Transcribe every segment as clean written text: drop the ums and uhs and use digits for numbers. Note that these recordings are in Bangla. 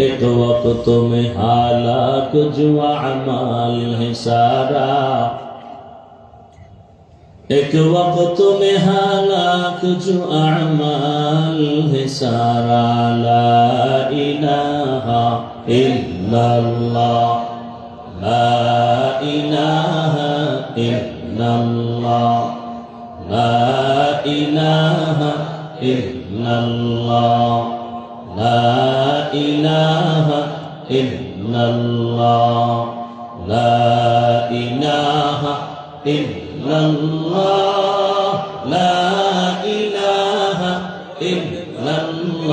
एक वक्त में हालाक जो अमाल है सारा, एक वक्त में हालाक जो अमाल है सारा। ला इलाहा इल्लल्लाह, ला इलाहा इल्लल्लाह, ला इलाहा इल्लल्लाह, ला इलाहा इल्लल्लाह, ला इलाहा इल्लल्लाह, ला इलाहा इल्लल्लाह, ला इलाहा इल्लल्लाह,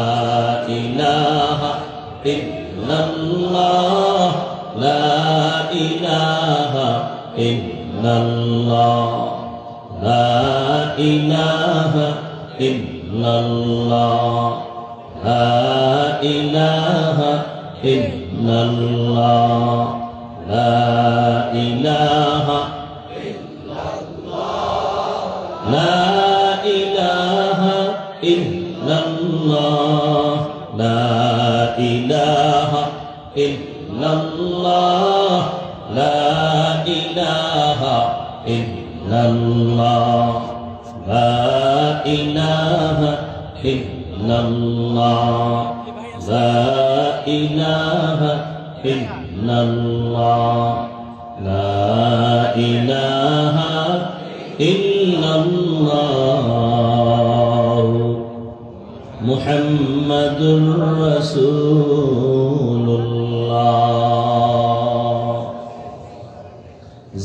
ला इलाहा इल्लल्लाह, ला इलाहा इल्लल्लाह, ला इलाहा इल्लल्लाह, ला इलाहा इल्लल्लाह, ला इलाहा इल्लल्लाह, ला इलाहा इल्लल्लाह, ला इलाहा इल्लल्लाह, ला इलाहा इल्लल्लाह, ला इलाहा इल्लल्लाह, ला इलाहा इल्लल्लाह, मुहम्मदुर রাসূলুল্লাহ।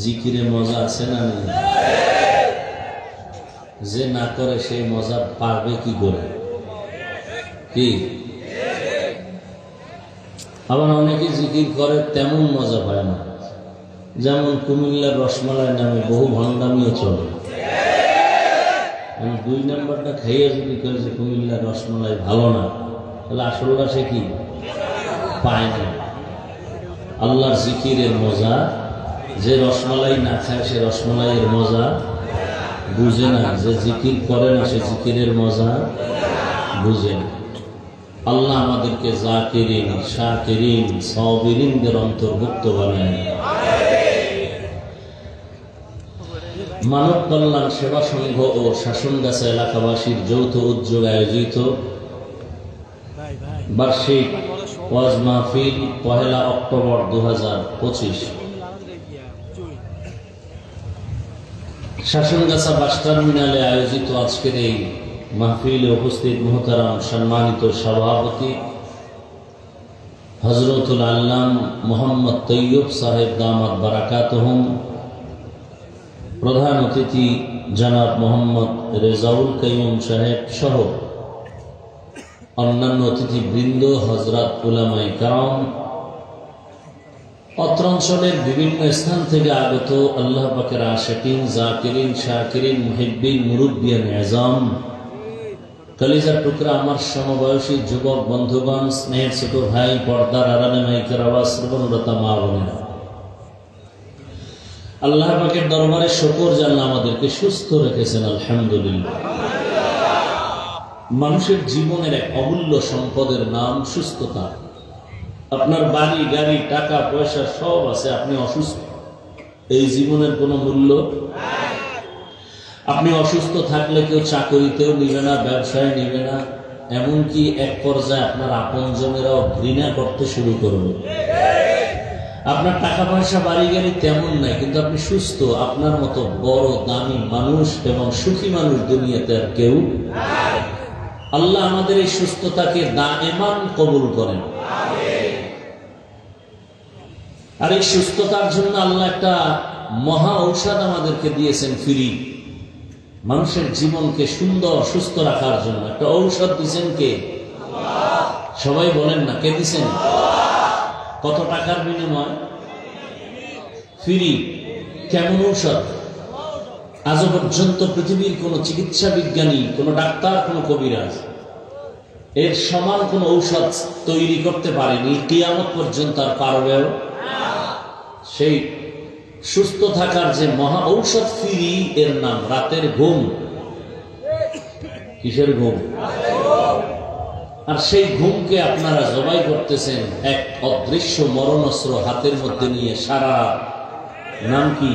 জিকিরে মজা আছে না নেই? যে না করে সেই মজা পারবে কি করে? কি আবার অনেকে জিকির করে তেমন মজা পায় না। যেমন কুমিল্লার রসমালাই নামে বহু ভণ্ডামিও চলে। আমি 2 নাম্বারটা খাইয়ে যদি করে যে কুমিল্লার রসমালাই ভালো না, তাহলে আসলটা সে কি পায় না। আল্লাহর জিকিরের মজা যে রসমালাই না খায় সে রসমালাইয়ের মজা বুঝে না, যে জিকির করে না সে জিকিরের মজা বুঝে না। আল্লাহ আমাদেরকে জাকিরিন, শাকিরিন, সাবিরিনদের অন্তর্ভুক্ত বানায়। মানব কল্যাণ সেবা সংঘ ও শাসনগাছা এলাকাবাসীর যৌথ উদ্যোগে আয়োজিত বার্ষিক ওয়াজ মাহফিল 1 অক্টোবর 2025 শাসনগাছা বাস টার্মিনালে আয়োজিত আজকের এই মাহফিলে উপস্থিত মুহতারাম সম্মানিত সভাপতি হযরতুল আল্লাম মোহাম্মদ তৈয়ব সাহেব দামাত বারাকাতুহুম, প্রধান অতিথি জনাব মোহাম্মদ রেজাউল কাইয়ুম সাহেব সহ অন্যান্য অতিথিবৃন্দ, হযরত উলামায়ে কেরাম, অত্র অঞ্চলের বিভিন্ন স্থান থেকে আগত আল্লাহ পাকের আশিকিন, জাকিরিন, শাকিরিন, মুহিব্বিন, মুরব্বিয়ান আযম, কলিজার টুকরা আমার সমবয়সী যুবক বন্ধুগণ, স্নেহের ছোট ভাই, পর্দার আড়ালে মাইকের আওয়াজ শ্রবণরতা মা বোনেরা, আল্লাহ পাকের দরবারে শুকর যে আল্লাহ আমাদেরকে সুস্থ রেখেছেন, আলহামদুলিল্লাহ। মানুষের জীবনের এক অমূল্য সম্পদের নাম সুস্থতা। আপনার বাড়ি গাড়ি টাকা পয়সা সব আছে, আপনি অসুস্থ, এই জীবনের কোনো মূল্য। আপনি অসুস্থ থাকলে কেউ চাকরিতেও নিবে না, ব্যবসায় নিবে না, এমনকি এক পর্যায়ে আপনার আপনজনেরাও ঘৃণা করতে শুরু করবে। আপনার টাকা পয়সা বাড়ি গাড়ি তেমন নাই, কিন্তু আপনি সুস্থ। আপনার মতো বড় দামি মানুষ এবং সুখী মানুষ দুনিয়াতে আর কেউ। আল্লাহ আমাদের এই সুস্থতাকে দায়েমান কবুল করেন। আর এই সুস্থতার জন্য আল্লাহ একটা মহা ঔষধ আমাদেরকে দিয়েছেন ফ্রি। মানুষের জীবনকে সুন্দর সুস্থ রাখার জন্য একটা ঔষধ দিয়েছেন কে? সবাই বলেন না, কে দিয়েছেন? কত টাকার বিনিময়? ফ্রি। কেমন ঔষধ? আজ পর্যন্ত পৃথিবীর কোন চিকিৎসা বিজ্ঞানী, কোন ডাক্তার, কোন কবিরাজ এর সমান কোন ঔষধ তৈরি করতে পারেনি, কিয়ামত পর্যন্ত আর পারবেও। সেই সুস্থ থাকার যে মহা ঔষধ ফ্রি, এর নাম রাতের ঘুম। কিসের ঘুম? আর সেই ঘুমকে আপনারা জবাই করতেছেন এক অদৃশ্য মরণাস্ত্র হাতের মধ্যে নিয়ে সারা নাম কি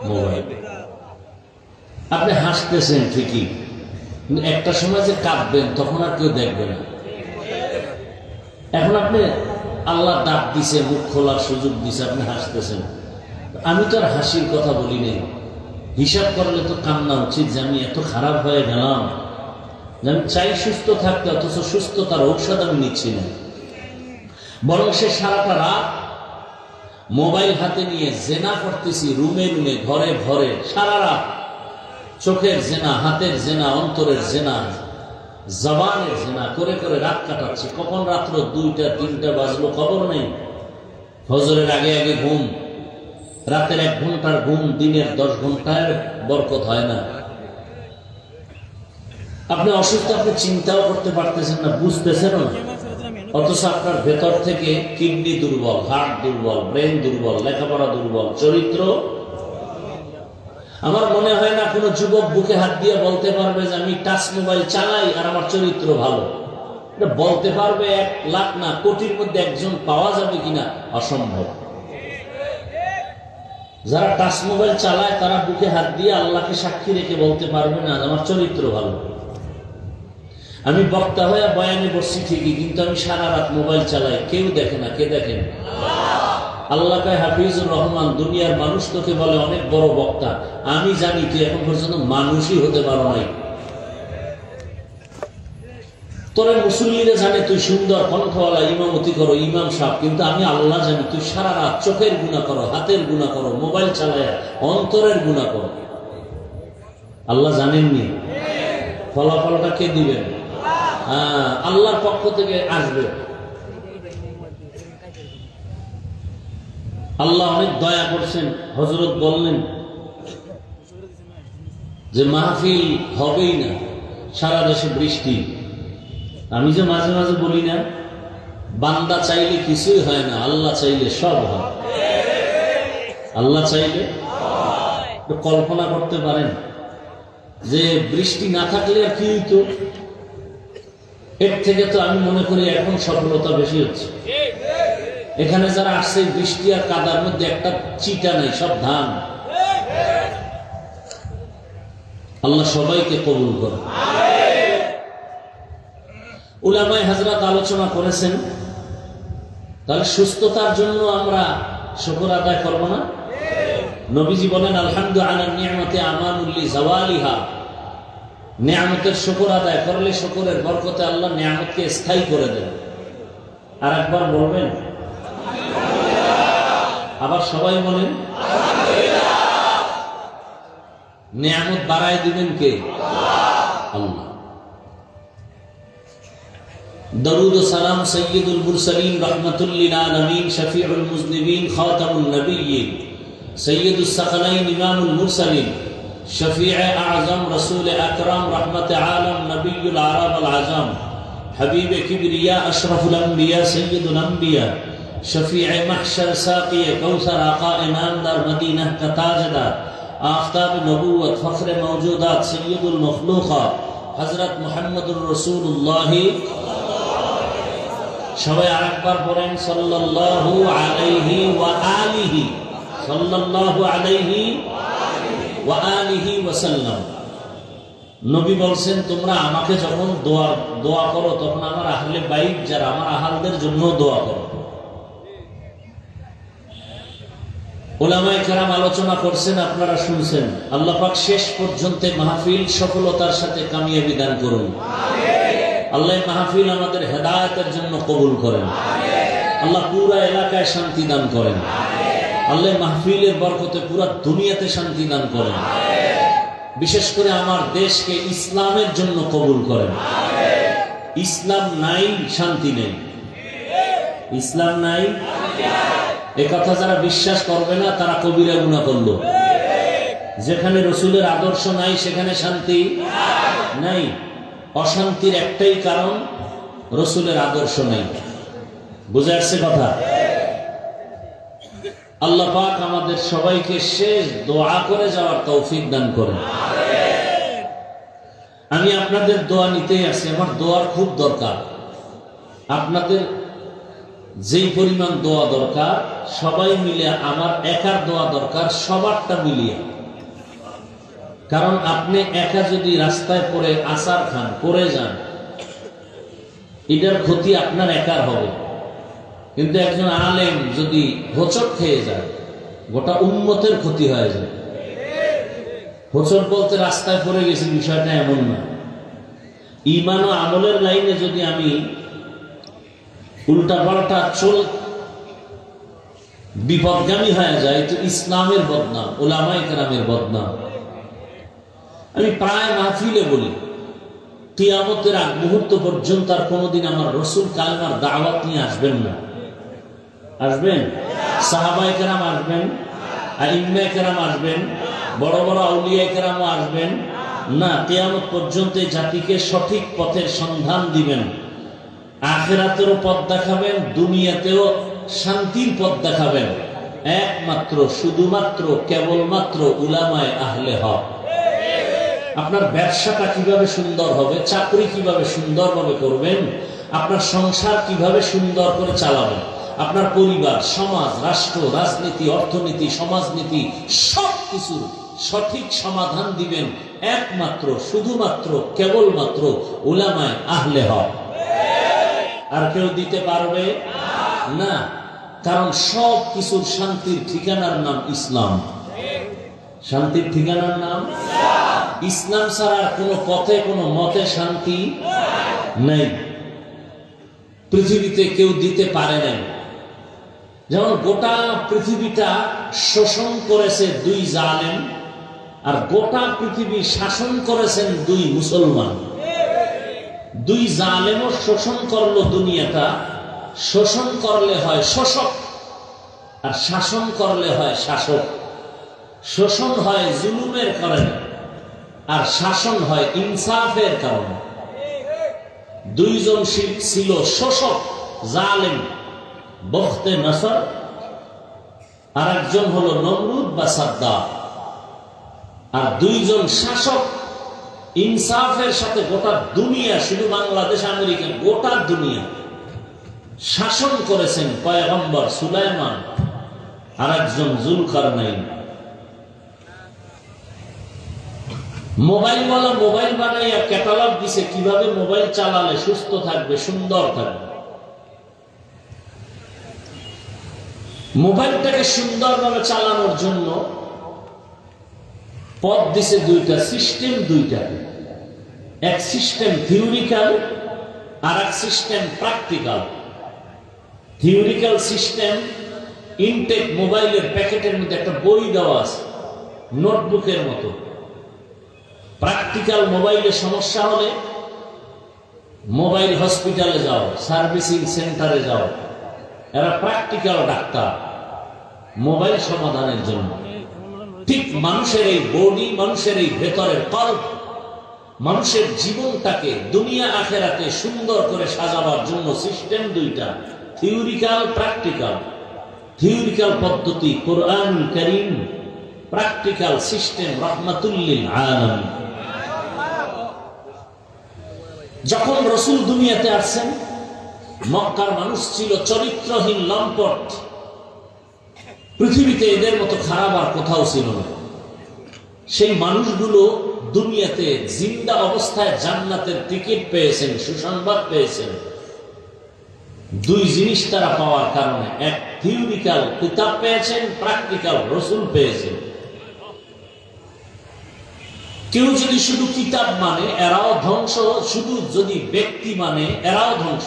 মোবাইল। আপনি হাসতেছেন ঠিকই, কিন্তু একটা সময় যে কাঁদবেন তখন আর কেউ দেখবে না। এখন আপনি আল্লাহ ডাক দিছে, মুখ খোলার সুযোগ দিছে, আপনি হাসতেছেন। আমি তো আর হাসির কথা বলি নাই, হিসাব করলে তো কান্না উচিত যে আমি এত খারাপ হয়ে গেলাম, যে আমি চাই সুস্থ থাকতে, অথচ সুস্থতার ঔষধ আমি নিচ্ছি না। বরং সে সারাটা রাত মোবাইল হাতে নিয়ে জেনা করতেছি, রুমে রুমে ঘরে ঘরে, সারা রাত চোখের জেনা, হাতের জেনা, অন্তরের জেনা, জবানের জেনা করে করে রাত কাটাচ্ছি। কখন রাত্র 2টা 3টা বাজলো খবর নেই। ফজরের আগে আগে ঘুম, রাতের 1 ঘন্টার ঘুম দিনের 10 ঘন্টায় বরকত হয় না। আপনি অসুস্থ, আপনি চিন্তাও করতে পারতেছেন না, বুঝতেছেন না, অথচ আপনার ভেতর থেকে কিডনি দুর্বল, হার্ট দুর্বল, ব্রেন দুর্বল, লেখাপড়া দুর্বল, চরিত্র। আমার মনে হয় না কোনো যুবক বুকে হাত দিয়ে বলতে পারবে যে আমি টাচ মোবাইল চালাই আর আমার চরিত্র ভালো। এটা বলতে পারবে 1 লাখ না কোটির মধ্যে একজন পাওয়া যাবে কিনা, অসম্ভব। যারা টাচ মোবাইল চালায় তারা বুকে হাত দিয়ে আল্লাহকে সাক্ষী রেখে বলতে পারবে না আমার চরিত্র ভালো। আমি বক্তা হয়ে বয়ানে বসছি ঠিকই, কিন্তু আমি সারা রাত মোবাইল চালাই, কেউ দেখে না। কে দেখেন? আল্লাহ কয় হাফিজুর রহমান, দুনিয়ার মানুষ তোকে বলে অনেক বড় বক্তা, আমি জানি তুই এখন পর্যন্ত মানুষই হতে পারো নাই। তোরা মুসল্লিরা জানে তুই সুন্দর কণ্ঠওয়ালা ইমামতি করো, ইমাম সাহেব, কিন্তু আমি আল্লাহ জানি তুই সারা রাত চোখের গুনাহ করো, হাতের গুনাহ করো, মোবাইল চালায় অন্তরের গুনাহ করো। আল্লাহ জানেননি? ফলাফলটা কে দিবেন? আল্লাহর পক্ষ থেকে আসবে। আল্লাহ অনেক দয়া করছেন। হযরত বললেন যে মাহফিল হবেই না, সারা দেশে বৃষ্টি। আমি যে মাঝে মাঝে বলি না, বান্দা চাইলে কিছুই হয় না, আল্লাহ চাইলে সব হয়। আল্লাহ চাইলে কল্পনা করতে পারেন যে বৃষ্টি না থাকলে আর কি হইতো? এর থেকে তো আমি মনে করি এখন সফলতা বেশি হচ্ছে। এখানে যারা আসছে বৃষ্টি আর কাদার মধ্যে একটা চিটা নাই, সব ধান। আল্লাহ সবাইকে কবুল করে। উলামায়ে হযরত আলোচনা করেছেন, তাহলে সুস্থতার জন্য আমরা শুকর আদায় করব না? নবীজি বলেন আলহামদুলিল্লাহ আলা নি'মাতি আমানুল লিজাওয়ালিহা, নিয়ামতের শুকর আদায় করলে শুকরের বরকতে আল্লাহ নিয়ামতকে স্থায়ী করে দেন। আর একবার বলবেন, আবার সবাই বলেন নিয়ামত বাড়ায় দিবেন কে? আল্লাহ। দরুদ ও সালাম সৈয়দুল মুরসালিন রাহমাতুল লিল আলামিন শফিউল মুজনিবিন খাতামুন নবিয়্যিন সৈয়দুস সাকালাইন ইমামুল মুরসালিন শফিউ আযম রাসূল আকরাম রাহমাতে আলম নবিয়ুল আরব আল আযম হাবিবে কিবরিয়া আশরাফুল আম্বিয়া সৈয়দুল আম্বিয়া शफीअ महशर साक़ी कौसर आका इनामदार मदीना का ताजदार आफ्ताब नबूवत फख्र मौजूदात सय्यदुल मखलूक़ात हज़रत मुहम्मदुर रसूलुल्लाह सबाई आरेकबार पढ़ें सल्लल्लाहु अलैहि व आलिहि सल्लल्लाहु अलैहि व आलिहि वसल्लम। নবী বলছেন তোমরা আমাকে যখন দোয়া করো তখন আমার আহলে বাইত যারা আমার আহালদের জন্য দোয়া করো। উলামায়ে কেরাম আলোচনা করছেন, আপনারা শুনছেন। আল্লাহ পাক শেষ পর্যন্ত মাহফিল সফলতার সাথে কামিয়াবি দান করুন। আল্লাহ মাহফিল আমাদের হেদায়েতের জন্য কবুল করেন। আল্লাহ পুরা এলাকায় শান্তি দান করেন। আল্লাহ মাহফিলের বরকতে পুরা দুনিয়াতে শান্তি দান করেন। বিশেষ করে আমার দেশকে ইসলামের জন্য কবুল করেন। ইসলাম নাই শান্তি নেই, ইসলাম নাই। একথা যারা বিশ্বাস করবে না তারা কবিরা গুনাহ করলো। যেখানে রসুলের আদর্শ নাই সেখানে শান্তি নাই। অশান্তির একটাই কারণ, রসুলের আদর্শ নাই। বুঝে আসছে কথা? আল্লাহ পাক আমাদের সবাইকে শেষ দোয়া করে যাওয়ার তৌফিক দান করেন। আমি আপনাদের দোয়া নিতেই আসছি, আমার দোয়ার খুব দরকার। আপনাদের যেই পরিমাণ দোয়া দরকার সবাই মিলে, আমার একার দোয়া দরকার সবারটা মিলিয়ে। কারণ আপনি একা যদি রাস্তায় পড়ে আসার খান, পড়ে যান, এটার ক্ষতি আপনার একার হবে। কিন্তু একজন আলেম যদি হোঁচট খেয়ে যায়, গোটা উম্মতের ক্ষতি হয়ে যায়। হোঁচট বলতে রাস্তায় পড়ে গেছি বিষয়টা এমন না। ঈমান ও আমলের লাইনে যদি আমি উল্টাপাল্টা বিপদগামী হয়ে যায়, তো ইসলামের বদনাম, উলামায়ে কেরামের বদনাম। আমি প্রায় মাহফিলে বলি, কিয়ামতের আগ মুহূর্ত পর্যন্ত আর কোনোদিন আমার রসুল কালেমার দাওয়াত নিয়ে আসবেন না। আসবেন? সাহাবায়ে কেরাম আসবেন, আইম্মায়ে কেরাম আসবেন, বড় বড় আউলিয়ায়ে কেরামও আসবেন না। কিয়ামত পর্যন্ত জাতিকে সঠিক পথের সন্ধান দিবেন, আখিরাতেরও পথ দেখাবেন, দুনিয়াতেও শান্তির পথ দেখাবেন। একমাত্র, শুধুমাত্র, কেবলমাত্র উলামায়ে আহলে হক। আপনার ব্যবসাটা কিভাবে সুন্দর হবে, চাকরি কিভাবে সুন্দরভাবে করবেন, আপনার সংসার কিভাবে সুন্দর করে চালাবেন, আপনার পরিবার, সমাজ, রাষ্ট্র, রাজনীতি, অর্থনীতি, সমাজনীতি সবকিছু সঠিক সমাধান দিবেন একমাত্র, শুধুমাত্র, কেবলমাত্র উলামায়ে আহলে হক। আর কেউ দিতে পারবে না। কারণ সব কিছুর শান্তির ঠিকানার নাম ইসলাম। শান্তির ঠিকানার নাম ইসলাম ছাড়া কোনো পথে, কোনো মতে শান্তি নেই। পৃথিবীতে কেউ দিতে পারে না। যেমন গোটা পৃথিবীটা শোষণ করেছে দুই জালেম, আর গোটা পৃথিবী শাসন করেছেন দুই মুসলমান। দুই জালেমও শোষণ করলো দুনিয়াটা। শোষণ করলে হয় শোষক, আর শাসন করলে হয় শাসক। শোষণ হয় জুলুমের কারণে, আর শাসন হয় ইনসাফের কারণে। দুইজন ছিল শোষক, জালেম, বখতে নসর, আর একজন হলো নমরুদ বা সাদ্দাম। আর দুইজন শাসক ইনসাফের সাথে গোটা দুনিয়া, শুধু বাংলাদেশ, আমেরিকা, গোটা দুনিয়া শাসন করেছেন পয়গম্বর সুলাইমান আর একজন জুলকারনাইন। মোবাইলওয়ালা মোবাইল বানাইয়া ক্যাটালগ দিছে কিভাবে মোবাইল চালালে সুস্থ থাকবে, সুন্দর থাকবে। মোবাইলটাকে সুন্দরভাবে চালানোর জন্য পথ দিছে দুইটা, সিস্টেম দুইটা। এক সিস্টেম থিওরিক্যাল, আর এক system practical. Theoretical system, intake মোবাইলের প্যাকেটের মধ্যে একটা বই দেওয়া আছে, নোটবুকের মতো। প্র্যাকটিক্যাল মোবাইলে সমস্যা হলে মোবাইল হসপিটালে যাও, সার্ভিসিং সেন্টারে যাও, এরা প্র্যাকটিক্যাল ডাক্তার মোবাইল সমাধানের জন্য। ঠিক মানুষের এই বডি, মানুষের এই ভেতরের কল্প, মানুষের জীবনটাকে দুনিয়া আখেরাতে সুন্দর করে সাজাবার জন্য সিস্টেম দুইটা, থিওরিক্যাল, প্র্যাকটিক্যাল। থিওরিক্যাল পদ্ধতি কোরআনুল কারীম, প্র্যাকটিক্যাল সিস্টেম রাহমাতুল লিল আলামিন। যখন রাসূল দুনিয়াতে আসেন, মক্কার মানুষ ছিল চরিত্রহীন, লম্পট। পৃথিবীতে এদের মতো খারাপ আর কোথাও ছিল না। সেই মানুষগুলো দুনিয়াতে জিন্দা অবস্থায় জান্নাতের টিকিট পেয়েছেন, সুসংবাদ পেয়েছেন। দুই জিনিস তারা পাওয়ার কারণে, এক থিওরিক্যাল কিতাব পেয়েছেন, প্র্যাকটিক্যাল রাসূল পেয়েছেন। কেউ যদি শুধু কিতাব মানে এরাও ধ্বংস, শুধু যদি ব্যক্তি মানে এরাও ধ্বংস।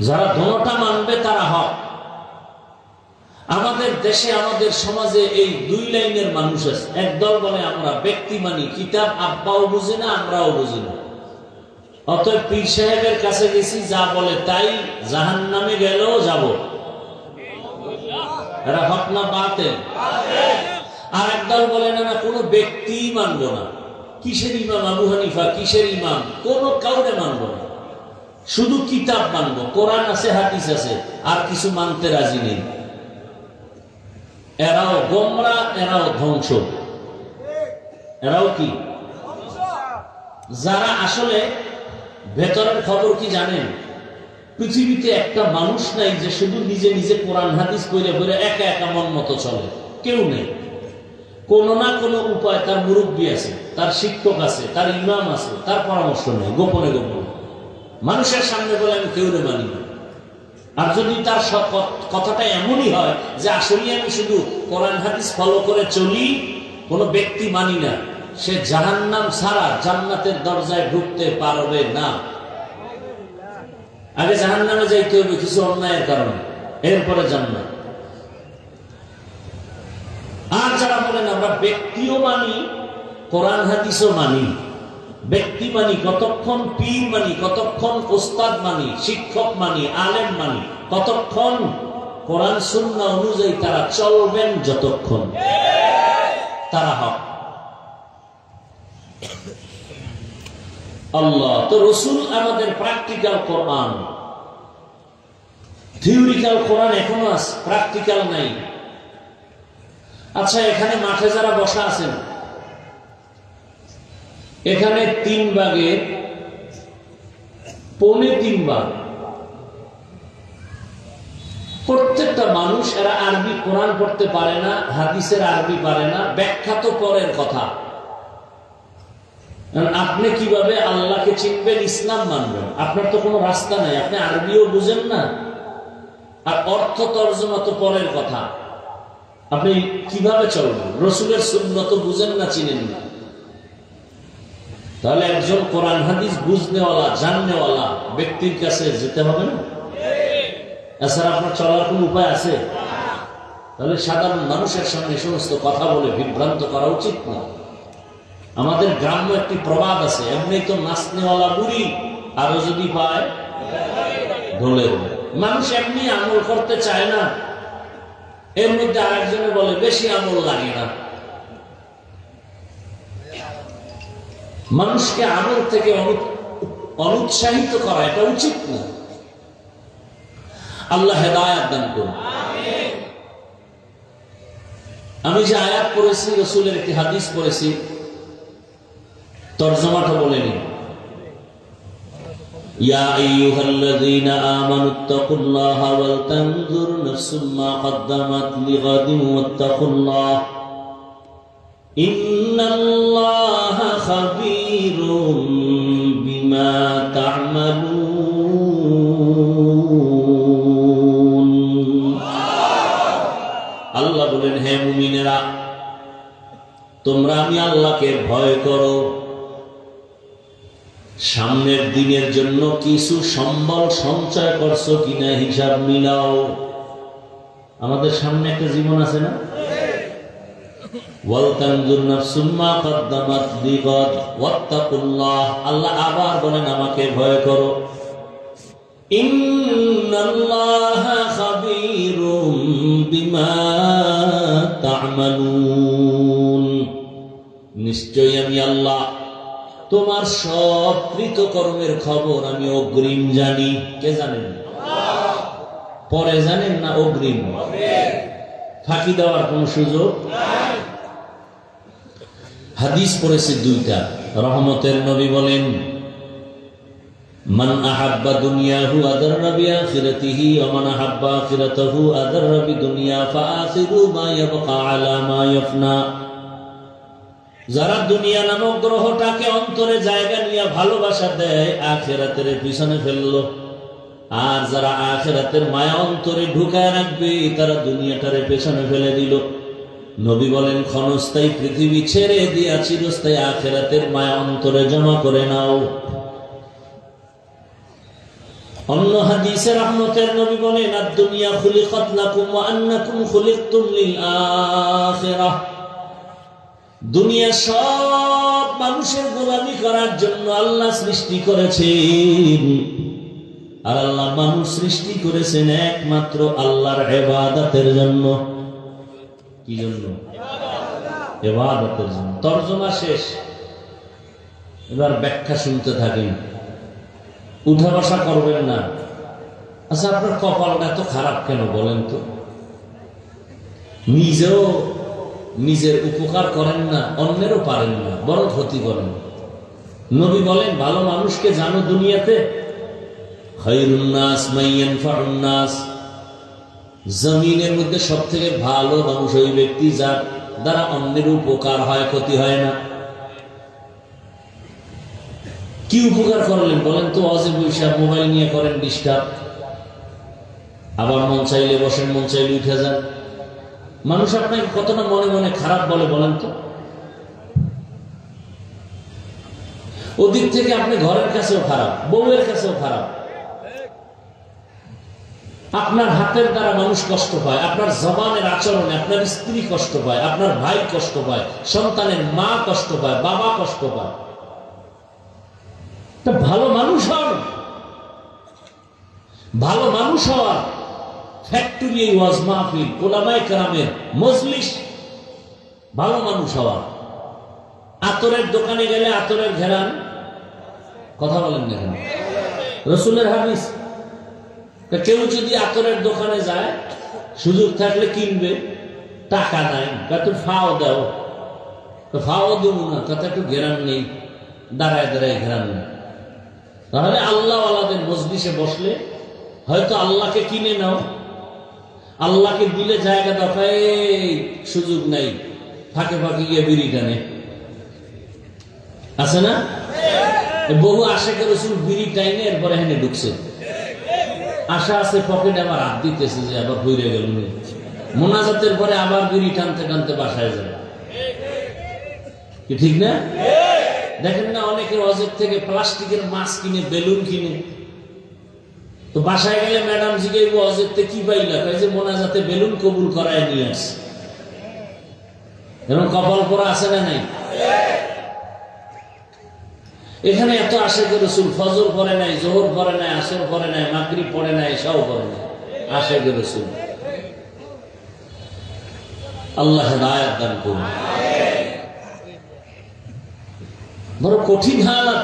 যারা দোনোটা মানবে তারা হক। আমাদের দেশে, আমাদের সমাজে এই দুই লাইনের মানুষ আছে। একদল বলে আমরা ব্যক্তি মানি, কিতাব আব্বাও বুঝি না, আমরাও বুঝি না, অতএব পীর সাহেবের কাছে গেছি, যা বলে তাই, জাহান্নামে গেলেও যাব। এরা হক না বাতিল? আর একদল বলে না, না কোনো ব্যক্তি মানবো না। কিসের ইমাম আবু হানিফা, কিসের ইমাম, কোন কাউরে মানবো না, শুধু কিতাব মানবো, কোরআন আছে, হাদিস আছে, আর কিছু মানতে রাজি নেই। এরাও গোমরা, এরাও ধ্বংস। এরাও কি? যারা আসলে ভেতরের খবর কি জানেন, পৃথিবীতে একটা মানুষ নাই যে শুধু নিজে নিজে কোরআন হাদিস পড়ে পড়ে একা একা মন মতো চলে, কেউ নেই। কোনো না কোনো উপায়, তার মুরব্বী আছে, তার শিক্ষক আছে, তার ইমাম আছে, তার পরামর্শ নেই, গোপনে গোপনে মানুষের সামনে বলে আমি কেউ মানি না। আর যদি তার কথাটা এমনই হয় যে আসলে আমি শুধু কোরআন হাদিস ফলো করে চলি, কোনো ব্যক্তি মানি না, সে জাহান্নাম ছাড়া জান্নাতের দরজায় ঢুকতে পারবে না। আগে জাহান্নামে যাইতে হবে কিছু অন্যায়ের কারণে, এরপরে জান্নাত। আর যারা বলেন আমরা ব্যক্তিও মানি, কোরআন হাদিসও মানি, ব্যক্তি মানি কতক্ষণ, পীর মানি কতক্ষণ, ওস্তাদ মানি, শিক্ষক মানি, আলেম মানি কতক্ষণ, কোরআন সুন্নাহ অনুযায়ী তারা চলবেন যতক্ষণ, তারা হক। আল্লাহ তো রসুল আমাদের প্র্যাকটিক্যাল কোরআন, থিওরিক্যাল কোরআন এখনো আছে, প্র্যাকটিক্যাল নাই। আচ্ছা, এখানে মাঠে যারা বসা আছেন, এখানে 3 ভাগের পৌনে 3 ভাগ প্রত্যেকটা মানুষ, এরা আরবি কোরআন পড়তে পারে না, হাদিসের আরবি পারে না, ব্যাখ্যা তো পরের কথা। আপনি কিভাবে আল্লাহকে চিনবেন, ইসলাম মানবেন? আপনার তো কোনো রাস্তা নাই, আপনি আরবিও বুঝেন না, আর অর্থ তর্জমা তো পরের কথা। আপনি কিভাবে চলবেন? রসুলের সুন্নাত বুঝেন না, চিনেন না। তাহলে একজন কোরআন হাদিস বুঝনেওয়ালা, জাননেওয়ালা ব্যক্তির কাছে যেতে হবে না? এছাড়া আপনার চলার কোন উপায় আছে? তাহলে সাধারণ মানুষের সামনে সমস্ত কথা বলে বিভ্রান্ত করা উচিত না। আমাদের গ্রাম্য একটি প্রবাদ আছে, এমনি তো নাচনেওয়ালা বুড়ি, আরো যদি পায় ঢোলের। মানুষ এমনি আমল করতে চায় না, এর মধ্যে আরেকজনে বলে বেশি আমল লাগে না। মানুষকে আমল থেকে অনুৎসাহিত করা এটা উচিত না। আল্লাহ হেদায়েত দান করুন। আমি যে আয়াত পড়েছি, রাসূলের একটি হাদিস পড়েছি, তরজমাটা বলে নিন। ইয়া আইয়ুহাল্লাযীনা আমানুত্তাকুল্লাহা ওয়াল তানজুর নাফসুম মা কদ্দামাত লিগাদিন ওয়াত্তাকুল্লাহ ইন্নাল্লাহা খাবীরুম বিমা তা'মালুন। আল্লাহ বলেন, হে মুমিনেরা, তোমরা আমি আল্লাহকে ভয় করো, সামনের দিনের জন্য কিছু সম্বল সঞ্চয় করছো কিনা হিসাব মিলাও। আমাদের সামনে একটা জীবন আছে না? ওয়ালতানজুর নাফসুম মা কদ্দামাত লিগাদ ওয়াত্তাকুল্লাহ। আল্লাহ আবার বলেন আমাকে ভয় করো। ইন্নাল্লাহা খাবীরুম বিমা তা'মালুন। নিশ্চয়ই আমি আল্লাহ তোমার সব কৃতকর্মের খবর আমি অগ্রিম জানি। কে জানেন? পরে জানেন না অগ্রিম? ফাঁকি দেওয়ার কোন সুযোগ নাই। হাদিস পড়েছে 2টা। রহমতের নবী বলেন, মান আহাব্বা দুনিয়াহু আদাররা বিআখিরাতিহি ওয়া মান আহাব্বা আখিরাতাহু আদাররা বিদুনিয়া ফাআখিরু মা ইয়াবকা আলা মা ইয়াফনা। যারা দুনিয়া নামক গ্রহটাকে অন্তরে জায়গা নিয়ে ভালোবাসা দেয়, আখিরাতের পিছনে ফেললো। আর যারা আখিরাতের মায়া অন্তরে ঢুকায় রাখবে, তারা দুনিয়াটারে পেছনে ফেলে দিল। নবী বলেন, ক্ষণস্থায়ী পৃথিবী ছেড়ে দিয়া চিরস্থায়ী আখিরাতের মায়া অন্তরে জমা করে নাও। অন্য হাদিসে রহমতের নবী বলেন, আদ-দুনিয়া খুলিকাত লাকুম ওয়া আন্নাকুম খুলিকতুম লিল আখিরাহ। দুনিয়া সব মানুষের গোলামি করার জন্য আল্লাহ সৃষ্টি করেছেন, আর আল্লাহ মানুষ সৃষ্টি করেছেন একমাত্র আল্লাহর ইবাদতের জন্য। কি জন্য? ইবাদতের জন্য। তরজমা শেষ, এবার ব্যাখ্যা শুনতে থাকেন, উঠা বসা করবেন না। আচ্ছা, আপনার কপালটা এত খারাপ কেন বলেন তো? নিজেও নিজের উপকার করেন না, অন্যেরও পারেন না, বড় ক্ষতি করেন। নবী বলেন, ভালো মানুষকে জানো দুনিয়াতে? খায়রুন নাস মান ইয়ানফাউন নাস, জমিনের মধ্যে সবথেকে ভালো মানুষ ওই ব্যক্তি যার দ্বারা অন্যের উপকার হয়, ক্ষতি হয় না। কি উপকার করলেন বলেন তো? অজে বৈশা মোবাইল নিয়ে করেন ডিস্টার্ব, আবার মন চাইলে বসেন, মন চাইলে উঠে যান। মানুষ আপনাকে কতটা মনে মনে খারাপ বলে বলেন তো? ওদিক থেকে আপনি ঘরের কাছেও খারাপ, বউয়ের কাছেও খারাপ। আপনার হাতের দ্বারা মানুষ কষ্ট পায়, আপনার জবানের আচরণে আপনার স্ত্রী কষ্ট পায়, আপনার ভাই কষ্ট পায়, সন্তানের মা কষ্ট পায়, বাবা কষ্ট পায়। তা ভালো মানুষ হন, ভালো মানুষ হওয়ার ফ্যাক্টরি এই ওয়াজ মাহফিল, উলামায়ে কেরামের মজলিস। ভালো মানুষ হওয়ার। আতরের দোকানে গেলে আতরের ঘেরান, কথা বলেন না কেন? রাসূলের হাদিস। কেউ যদি আতরের দোকানে যায়, সুযোগ থাকলে কিনবে, টাকা নাই, তো ফাও দাও, তো ফাও দেব না, কথা একটু ঘেরান নেই, দাঁড়ায় দাঁড়ায় ঘেরান নেই। তাহলে আল্লাহ আল্লাহদের মজলিসে বসলে হয়তো আল্লাহকে কিনে নাও, আল্লাহকে দিলে জায়গা দফায় সুযোগ নাই, ফাঁকে ফাঁকে গিয়ে বিড়ি টানে, আছে না? বহু আশেকের রাসূল বিড়ি টাইনে এরপরে এখানে ঢুকছে। আশা আছে পকেটে আবার হাত দিতেছে যে আবার ঘুরে গেল, মোনাজাতের পরে আবার বিড়ি টানতে টানতে বাসায় যায়। কি ঠিক না? দেখেন না, অনেকে অজের থেকে প্লাস্টিকের মাছ কিনে, বেলুন কিনে, তো বাসায় গেলে ম্যাডাম জিজ্ঞেস অজের থেকে কি পাইলা? যে মোনাজাতে বেলুন কবুল করায় নিয়ে আসছে। এরকম কপাল পরা আছে না নাই? এখানে এত আশেকে রাসূল ফজর পড়ে নাই, যোহর পড়ে নাই, আসর পড়ে নাই, মাগরিব পড়ে নাই, এশাও পড়ে নাই, আশেকে রাসূল। আল্লাহ হেদায়েত দান করুন। বড় কঠিন হালাত।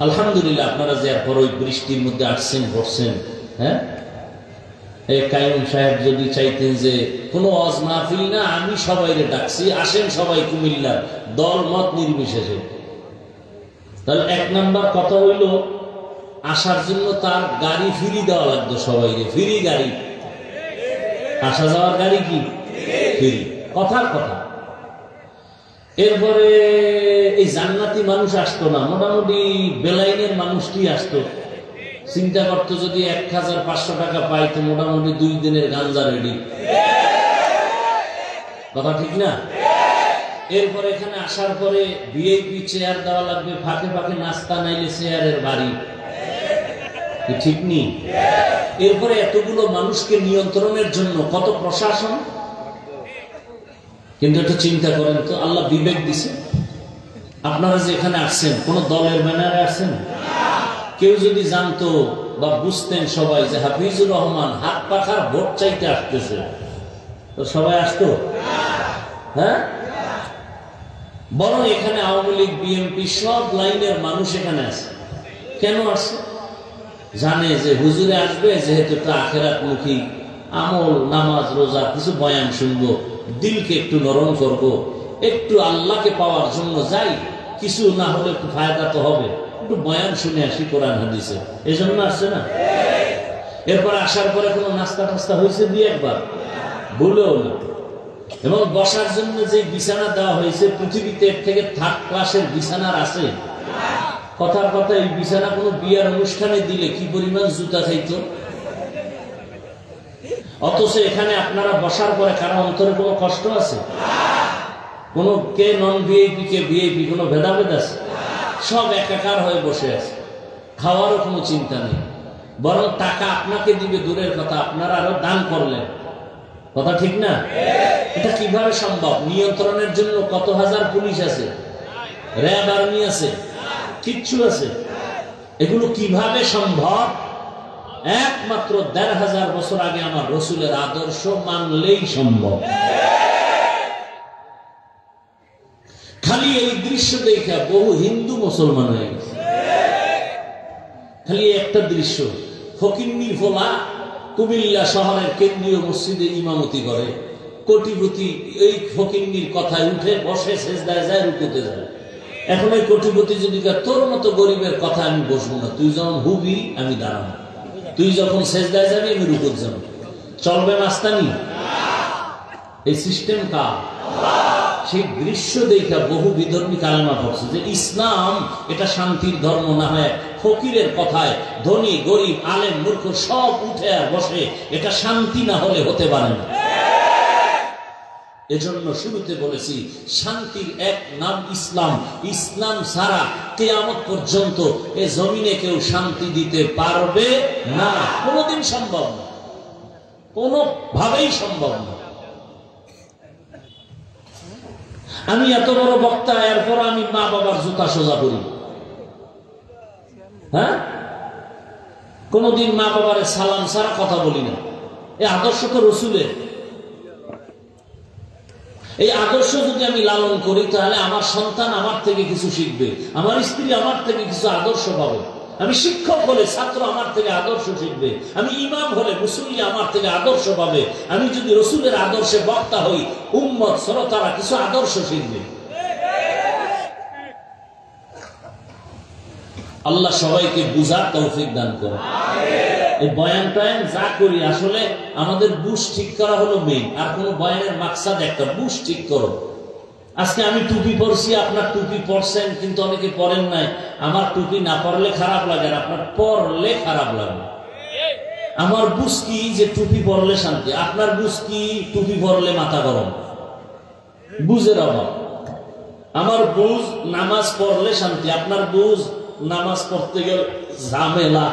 আলহামদুলিল্লাহ আপনারা যে এরপর ওই বৃষ্টির মধ্যে আসছেন, পড়ছেন, হ্যাঁ, এই কাইয়ুম সাহেব যদি চাইতেন যে কোনো ওয়াজ মাহফিল না, আমি সবাইকে ডাকছি, আসেন সবাই কুমিল্লার, দল মত নির্বিশেষে, তাহলে এক নাম্বার কথা হইল আসার জন্য তার গাড়ি ফ্রি দেওয়া লাগতো সবাইকে, ফ্রি গাড়ি, আসা যাওয়ার গাড়ি কি ফ্রি, কথার কথা। এরপরে এই জান্নাতি মানুষ আসতো না, মোটামুটি বেলাইনের মানুষটি আসতো। চিন্তা করতো যদি 1500 টাকা পাই তো মোটামুটি 2 দিনের গাঞ্জা রেডি, কথা ঠিক না? এরপরে এখানে আসার পরে ভিআইপি চেয়ার দেওয়া লাগবে, ফাঁকে ফাঁকে নাস্তা নাইলে চেয়ারের বাড়ি, ঠিক নেই? এরপরে এতগুলো মানুষকে নিয়ন্ত্রণের জন্য কত প্রশাসন। কিন্তু একটু চিন্তা করেন তো, আল্লাহ বিবেক দিছে। আপনারা যে এখানে আসছেন কোন দলের ব্যানারে আসছেন? কেউ যদি জানতো বা বুঝতেন সবাই যে হাফিজুর রহমান হাত পাখার ভোট চাইতে আসতেছে, তো সবাই আসতো? হ্যাঁ, বরং এখানে আওয়ামী লীগ, বিএনপি সব লাইনের মানুষ এখানে আছে। কেন আসছে? জানে যে হুজুরে আসবে, যেহেতু একটা আখেরাতমুখী আমল, নামাজ, রোজা, কিছু বয়ান শুনবো, দিলকে একটু নরম করব, একটু আল্লাহকে পাওয়ার জন্য যাই, কিছু না হলে একটু ফায়দা তো হবে, একটু বয়ান শুনে আসি কোরআন হাদিসে, এই জন্য আসছে না? এরপর আসার পরে কোনো নাস্তা টাস্তা হয়েছে দিয়ে একবার ভুলেও না। এবং বসার জন্য যে বিছানা দেওয়া হয়েছে, পৃথিবীতে এর থেকে 3rd ক্লাসের বিছানার আছে? কথার কথা, এই বিছানা কোনো বিয়ার অনুষ্ঠানে দিলে কি পরিমাণ জুতা খাইতো। অথচ এখানে আপনারা বসার পরে কারো অন্তরে কোনো কষ্ট আছে? কোনো কে নন ভিআইপি, কে ভিআইপি, কোনো ভেদাভেদ আছে? সব একাকার হয়ে বসে আছে, খাওয়ারও কোনো চিন্তা নেই। বরং টাকা আপনাকে দিবে দূরের কথা, আপনারা আরো দান করলেন, কথা ঠিক না? এটা কিভাবে সম্ভব? নিয়ন্ত্রণের জন্য কত হাজার পুলিশ আছে, র্যাব, আর্মি আছে, কিচ্ছু আছে। এগুলো কিভাবে সম্ভব? একমাত্র 1500 বছর আগে আমার রসুলের আদর্শ মানলেই সম্ভব। খালি এই দৃশ্য দেখে বহু হিন্দু মুসলমান হয়ে গেছে। খালি একটা দৃশ্য, ফকিন্নির ফোলা কুমিল্লা শহরের কেন্দ্রীয় মসজিদে ইমামতি করে, কোটিপতি এই ফকিন্নির কথায় উঠে বসে, সেজদায় যায়, রুকুতে যায়। এখন এই কোটিপতি যদি তোর মতো গরিবের কথা আমি বসবো না, তুই যখন হুবি আমি দাঁড়াবো, তুই যখন সেজদায় যাবি আমি রুকুত যাব, চলবে মাস্তানি? এই সিস্টেম কার? সেই দৃশ্য দেখা বহু বিধর্মী কালেমা পড়ছে যে ইসলাম এটা শান্তির ধর্ম না হয় ফকিরের কথায় ধনী গরিব আলেম মূর্খ সব উঠে আর বসে, এটা শান্তি না হলে হতে পারে না। এজন্য শুরুতে বলেছি শান্তির এক নাম ইসলাম। ইসলাম ছাড়া কিয়ামত পর্যন্ত এ জমিনে কেউ শান্তি দিতে পারবে না, কোনোদিন সম্ভব না, কোনোভাবেই সম্ভব না। আমি এত বড় বক্তা, এরপর আমি মা বাবার জুতা সোজা করি? হ্যাঁ, কোনদিন মা বাবার সালাম ছাড়া কথা বলি না। এই আদর্শ তো রসুলের। এই আদর্শ যদি আমি লালন করি তাহলে আমার সন্তান আমার থেকে কিছু শিখবে, আমার স্ত্রী আমার থেকে কিছু আদর্শ পাবে। আমি শিক্ষক হলে ছাত্র আমার থেকে আদর্শ শিখবে, আমি ইমাম হলে মুসল্লি আমার থেকে আদর্শ পাবে। আমি যদি রসুলের আদর্শে বক্তা হই, উম্মত শ্রোতারা কিছু আদর্শ শিখবে। আল্লাহ সবাইকে বুঝার তৌফিক দান করে। এই বয়ান টয়ান যা করি আসলে আমাদের বুঝ ঠিক করা হলো মেইন, আর কোন বয়ানের মাকসাদ একটা, বুঝ ঠিক করো। আজকে আমি টুপি পরছি, আপনার টুপি পরছেন কিন্তু অনেকে পরেন নাই। আমার টুপি না পরলে খারাপ লাগে, আপনার পরলে খারাপ লাগে। আমার বুঝ কি যে টুপি পরলে শান্তি, আপনার বুঝ কি টুপি পরলে মাথা গরম, বুঝের অভাব। আমার বুঝ নামাজ পড়লে শান্তি, আপনার বুঝ নামাজ পড়তে গেলে ঝামেলা,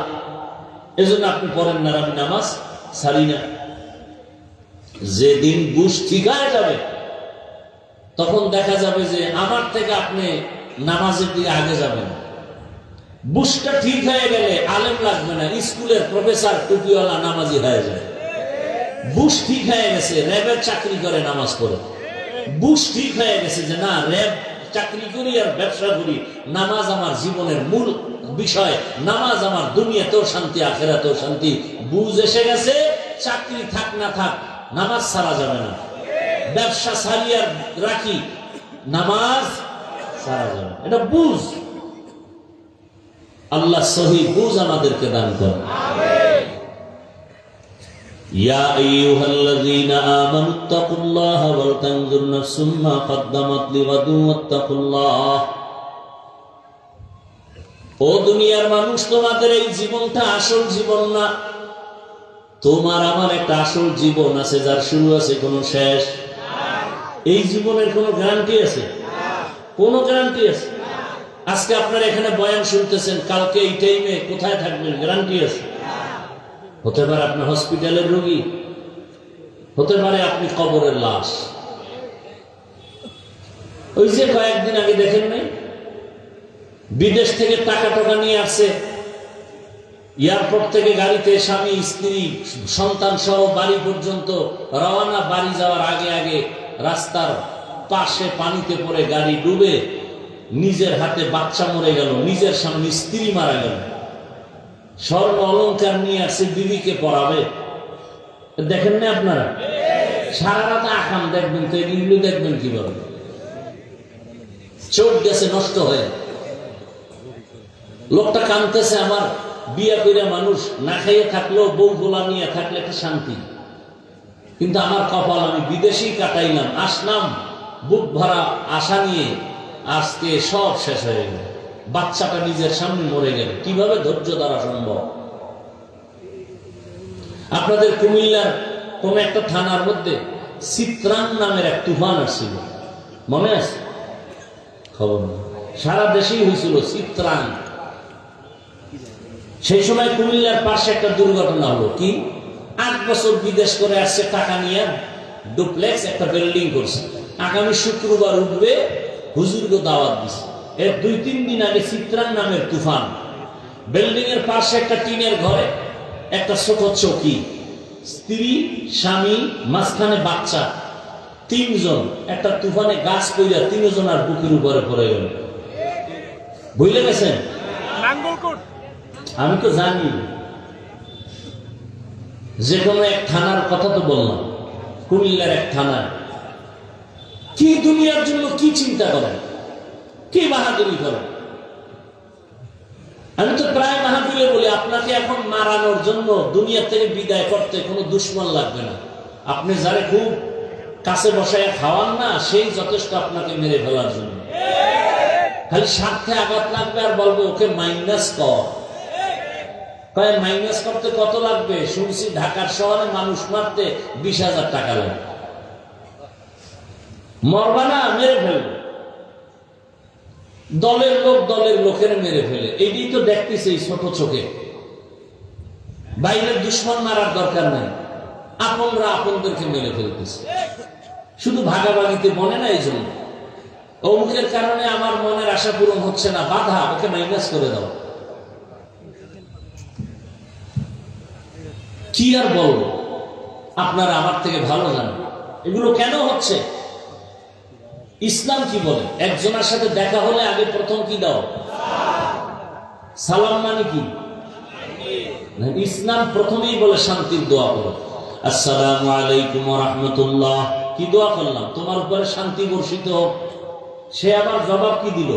এজন্য আপনি পড়েন না, আমি নামাজ ছাড়ি না। যেদিন বুঝ ঠিক হয়ে যাবে তখন দেখা যাবে যে আমার থেকে আপনি নামাজের দিকে আগে যাবেন। বুঝটা ঠিক হয়ে গেলে আলেম লাগবে না, স্কুলের প্রফেসর টুপিওয়ালা নামাজি হয়ে যায়। বুঝ ঠিক হয়ে গেছে, র্যাবের চাকরি করে নামাজ পড়ে। বুঝ ঠিক হয়ে গেছে যে না, র্যাব চাকরি করি আর ব্যবসা করি, নামাজ আমার জীবনের মূল বিষয়, নামাজ আমার দুনিয়াতেও শান্তি আখিরাতেও শান্তি। বুঝ এসে গেছে, চাকরি থাক না থাক নামাজ ছাড়া যাবে না, ব্যবসা ছাড়ি আর রাখি নামাজ ছাড়া যাবে, এটা বুঝ। আল্লাহ সহি বুঝ আমাদেরকে দান করেন। ইয়া আইয়ুহাল্লাযীনা আমানুত্তাকুল্লাহা ওয়াল তানজুর নাফসুম মা কদ্দামাত লিগাদিন ওয়াত্তাকুল্লাহ। ও দুনিয়ার মানুষ, তোমাদের এই জীবনটা আসল জীবন না। তোমার আমার একটা আসল জীবন আছে, যার শুরু আছে কোনো শেষ। এই জীবনের কোনো গ্যারান্টি আছে? কোনো গ্যারান্টি আছে? আজকে আপনারা এখানে বয়ান শুনতেছেন, কালকে এই টাইমে কোথায় থাকবেন গ্যারান্টি আছে? হতে পারে আপনি হসপিটালের রোগী, হতে পারে আপনি কবরের লাশ। ওই যে কয়েকদিন আগে দেখেন নাই, বিদেশ থেকে টাকা নিয়ে আসছে, এয়ারপোর্ট থেকে গাড়িতে স্বামী স্ত্রী সন্তান সহ বাড়ি পর্যন্ত রওনা। বাড়ি যাওয়ার আগে আগে রাস্তার পাশে পানিতে পড়ে গাড়ি ডুবে, নিজের হাতে বাচ্চা মরে গেল, নিজের সামনে স্ত্রী মারা গেল। স্বর্ণ অলংকার নিয়ে আসছে, বিবিকে পড়াবে। দেখেন না আপনারা? সারা রাত আকাম দেখবেন তো, এগুলো দেখবেন কিভাবে? চোখ গেছে নষ্ট হয়ে, লোকটা কাঁদতেছে। আমার বিয়া করে মানুষ না খাইয়ে থাকলেও বউ গোলা নিয়ে থাকলে একটা শান্তি, কিন্তু আমার কপাল, আমি বিদেশেই কাটাইলাম, আসলাম বুক ভরা আশা নিয়ে, আজকে সব শেষ হয়ে গেল। বাচ্চাটা নিজের সামনে মরে গেল, কিভাবে ধৈর্য ধরা সম্ভব? আপনাদের কুমিল্লার কোন একটা থানার মধ্যে চিত্রাং নামের এক তুফান আসছিল, মনে আছে? খবর নেই, সারা দেশেই হয়েছিল চিত্রাং। সেই সময় কুমিল্লার পাশে একটা দুর্ঘটনা হলো। কি, 8 বছর বিদেশ করে আসছে, টাকা নিয়ে ডুপ্লেক্স একটা বিল্ডিং করছে, আগামী শুক্রবার উঠবে, হুজুরকে দাওয়াত দিছে। এর 2-3 দিন আগে চিত্রাং নামের তুফান। বিল্ডিং এর পাশে একটা টিনের ঘরে একটা ছোট চৌকি, স্ত্রী স্বামী, মাঝখানে বাচ্চা, 3 জন। একটা তুফানে গাছ পইরা 3 জন আর বুকের উপরে পড়ে গেল। বুঝলে গেছেন? আমি তো জানি, যে কোনো এক থানার কথা তো বললাম, কুমিল্লার এক থানা। কি দুনিয়ার জন্য কি চিন্তা করেন, কি বাহাদুরি করেন? আমি তো প্রায় মাহফিলে বলি, আপনাকে এখন মারানোর জন্য দুনিয়া থেকে বিদায় করতে কোনো দুশ্মন লাগবে না। আপনি যারে খুব কাছে বসায় খাওয়ান না, সেই যথেষ্ট আপনাকে মেরে ফেলার জন্য। খালি স্বার্থে আঘাত লাগবে আর বলবে ওকে মাইনাস কর। মাইনাস করতে কত লাগবে? শুনছি ঢাকার শহরে মানুষ মারতে 20,000 টাকা লাগবে। মরবা না, মেরে ফেলবে। দলের লোক দলের লোকের মেরে ফেলে, এইটাই তো দেখতেছে এই ছোট চোখে। বাইরের দুশ্মন মারার দরকার নাই, আপনরা আপনদেরকে মেরে ফেলতেছে। শুধু ভাগাভাগিতে মনে না, এই জন্য অমুকের কারণে আমার মনের আশা পূরণ হচ্ছে না, বাধা, ওকে মাইনাস করে দাও। কি আর বলবো, আপনারা আমার থেকে ভালো জানেন এগুলো কেন হচ্ছে। ইসলাম কি বলে? একজনের সাথে দেখা হলে আগে প্রথম কি দাও? সালাম। মানে কি? ইসলাম প্রথমেই বলে শান্তির দোয়া করো। আসসালামু আলাইকুম ওয়া রাহমাতুল্লাহ। কি দোয়া করলাম? তোমার উপরে শান্তি বর্ষিত হোক। সে আবার জবাব কি দিল?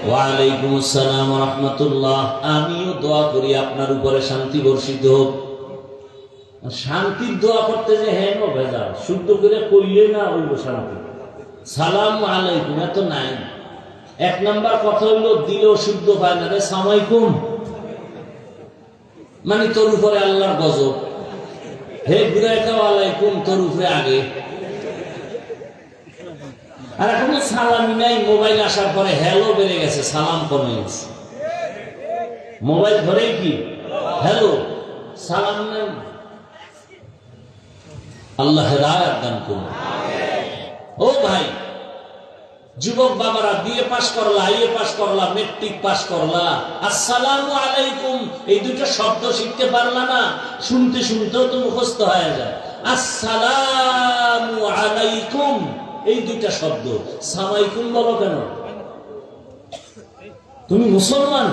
ওয়া আলাইকুম আসসালাম ওয়া রাহমাতুল্লাহ। আমিও দোয়া করি আপনার উপরে শান্তি বর্ষিত হোক। শান্তির দোয়া করতে যে হেন ভেজা, শুদ্ধ করে কইলে না হইল শান্তি। সালাম আলাইকুম এত নাই। এক নাম্বার কথা হইলো দিলেও শুদ্ধ পায় না, রে সামাইকুম মানে তোর উপরে আল্লাহর গজব। হে বুড়াইকাও আলাইকুম, তোর উপরে আগে। আর এখন সালামি নাই। মোবাইল আসার পরে হ্যালো বেড়ে গেছে, সালাম কমে গেছে। মোবাইল ধরেই কি হ্যালো, সালাম নাই। আল্লাহ হেদায়েত দান করুন। ও ভাই, যুবক বাবারা, বিএ পাস করলা, আইএ পাস করলা, মেট্রিক পাস করলা, আসসালামু আলাইকুম এই দুটো শব্দ শিখতে পারলা না, শুনতে শুনতেও তো মুখস্থ হয়ে যায়। আসসালামু আলাইকুম এই দুইটা শব্দ, সামাইকুম বলো কেন? তুমি মুসলমান।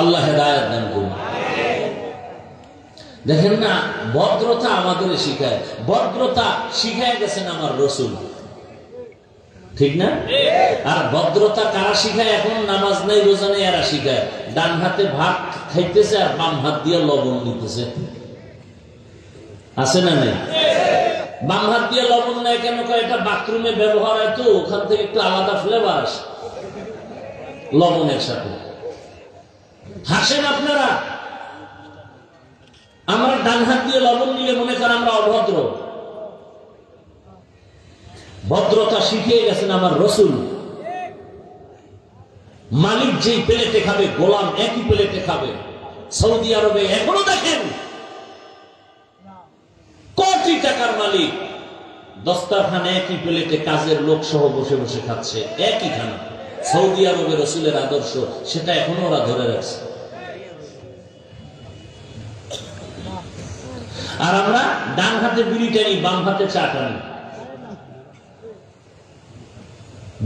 আল্লাহ হেদায়েত দান করুন। দেখেন না, ভদ্রতা আমাদের শিখায়, ভদ্রতা শিখায় গেছেন আমার রসুল, ঠিক না? আর ভদ্রতা কারা শিখায়? এখন নামাজ নাই, রোজা নেই, এরা শিখায়। ডান হাতে ভাত খাইতেছে আর বাম হাত দিয়ে লবণ নিতেছে, আছে না নাই? বাম হাত দিয়ে লবণ নেয় কেন? এটা বাথরুমে ব্যবহার হয়, তো ওখান থেকে একটু আলাদা ফ্লেভার আসে লবণের সাথে। হাসেন আপনারা। আমরা ডান হাত দিয়ে লবণ নিলে মনে করেন আমরা অভদ্র। ভদ্রতা শিখিয়ে গেছেন আমার রসুল। মালিক যেই প্লেটে খাবে, গোলাম একই প্লেটে খাবে। সৌদি আরবে এখনো দেখেন কোটি টাকার মালিক দস্তারখানে একই প্লেটে কাজের লোক সহ বসে বসে খাচ্ছে, একই খানা। সৌদি আরবে রসুলের আদর্শ, সেটা এখনো ওরা ধরে রাখছে। আর আমরা ডান হাতে বিড়ি টানি, বাম হাতে চা টানি।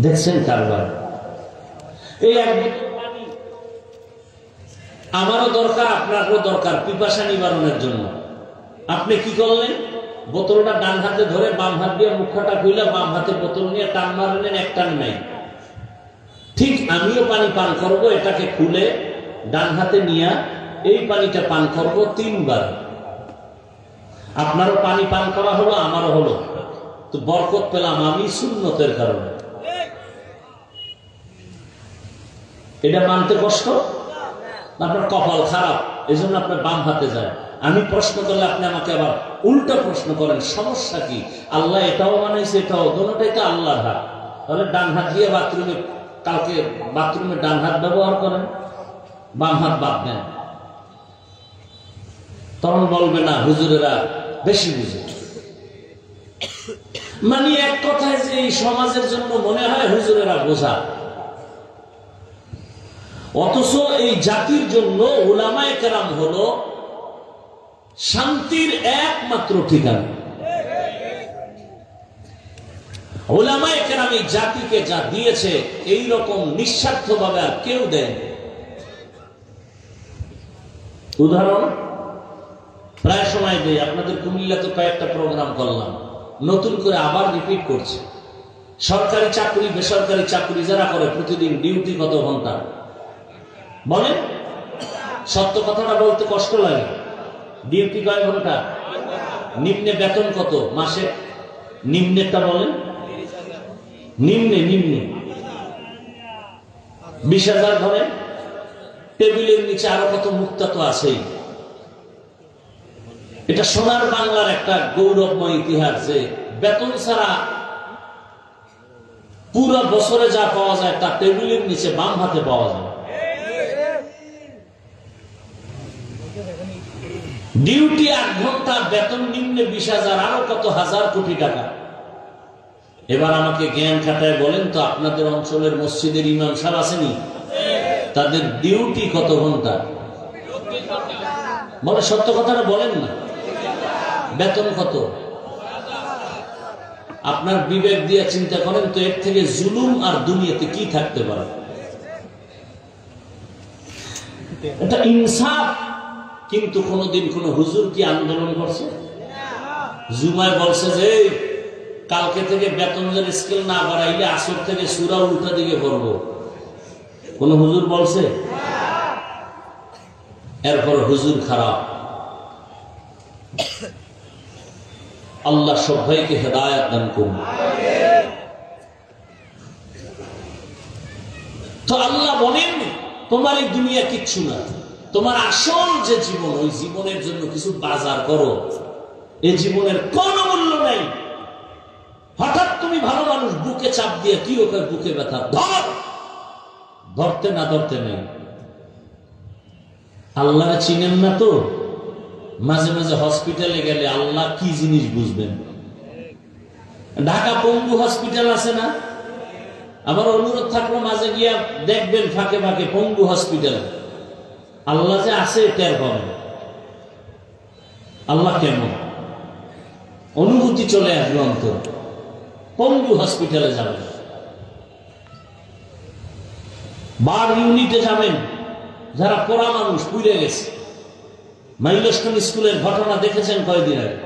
দেখছেন কারবার। এই আমারও দরকার, আপনারও দরকার পিপাসা নিবারণের জন্য। আপনি কি করলেন? বোতলটা ডান হাতে ধরে বাম হাত দিয়ে মুখটা খুলে বাম হাতে বোতল নিয়ে টান মারলেন, এক টান নাই। ঠিক আমিও পানি পান করব, এটাকে খুলে ডান হাতে নিয়ে এই পানিটা পান করব 3 বার। আপনারও পানি পান করা হলো, আমারও হলো, তো বরকত পেলাম আমি সুন্নতের কারণে। এটা মানতে কষ্ট? আপনার কপাল খারাপ, এই জন্য আপনার বাম হাতে যায়। আমি প্রশ্ন করলে আপনি আমাকে আবার উল্টা প্রশ্ন করেন, সমস্যা কি? আল্লাহ এটাও বানাইছে, এটাও, দোনোটাই তো আল্লাহর হাত। তাহলে ডান হাত দিয়ে বাথরুমে, কালকে বাথরুমে ডান হাত ব্যবহার করেন, বাম হাত বাদ দেন। তখন বলবে না হুজুরেরা বেশি বুঝে। মানে এক কথায় যে এই সমাজের জন্য মনে হয় হুজুরেরা বোঝা, অথচ এই জাতির জন্য উলামায়ে কেরাম হলো শান্তির একমাত্র ঠিকানা। উলামায়ে কেরাম এই জাতিকে যা দিয়েছে এই রকম নিঃস্বার্থ ভাবে আর কেউ দেয়। উদাহরণ প্রায় সময় দেই, আপনাদের কুমিল্লাতে কয়েকটা প্রোগ্রাম করলাম, নতুন করে আবার রিপিট করছে। সরকারি চাকরি বেসরকারি চাকরি যারা করে প্রতিদিন ডিউটি কত ঘন্টা বলেন? সত্য কথাটা বলতে কষ্ট লাগে। ডিউটি কয় ঘন্টা? নিম্নে বেতন কত মাসে? নিম্নেটা বলেন। নিম্নে 20,000 ধরে। টেবিলের নিচে আরো কত মুক্তা তো আছেই। এটা সোনার বাংলার একটা গৌরবময় ইতিহাস যে বেতন ছাড়া পুরো বছরে যা পাওয়া যায় তা টেবিলের নিচে বাম হাতে পাওয়া যায়। ডিউটি 8 ঘন্টা, বেতন নিম্নে 20,000, আরো কত হাজার কোটি টাকা। এবার আমাকে জ্ঞান খাটায় বলেন তো, আপনাদের অঞ্চলের মসজিদের ইমাম সাহেব আসেনি? তাদের ডিউটি কত ঘন্টা? বলে সত্য কথাটা বলেন না। বেতন কত? আপনার বিবেক দিয়ে চিন্তা করেন তো, এর থেকে জুলুম আর দুনিয়াতে কি থাকতে পারে? এটা ইনসাফ। কিন্তু কোনদিন কোন হুজুর কি আন্দোলন করছে? জুমায় বলছে যে কালকে থেকে বেতনের স্কেল না বাড়াইলে আসর থেকে সূরা উল্টা দিকে পড়বো? কোন হুজুর বলছে? এরপর হুজুর খারাপ। আল্লাহ সবাইকে হেদায়েত দান করুন। তো আল্লাহ বলেন তোমার এই দুনিয়া কিচ্ছু না, তোমার আসল যে জীবন, ওই জীবনের জন্য কিছু বাজার করো। এই জীবনের কোন মূল্য নাই। হঠাৎ তুমি ভালো মানুষ, বুকে চাপ দিয়ে কি ওকে বুকে ব্যথা, ধরতে না ধরতে নেই। আল্লাহ চিনেন না তো, মাঝে মাঝে হসপিটালে গেলে আল্লাহ কি জিনিস বুঝবেন। ঢাকা পঙ্গু হসপিটাল আছে না? আবার অনুরোধ থাকলো মাঝে গিয়া দেখবেন ফাঁকে ফাঁকে পঙ্গু হসপিটাল। আল্লাহ যে আছে টের পাবেন। আল্লাহ কেমন অনুভূতি চলে আসবে অন্তর। পঙ্গু হসপিটালে যাবেন, বার ইউনিটে যাবেন, যারা পোড়া মানুষ পুড়ে গেছে। মাইলস্টোন স্কুলের ঘটনা দেখেছেন কয়েকদিন আগে।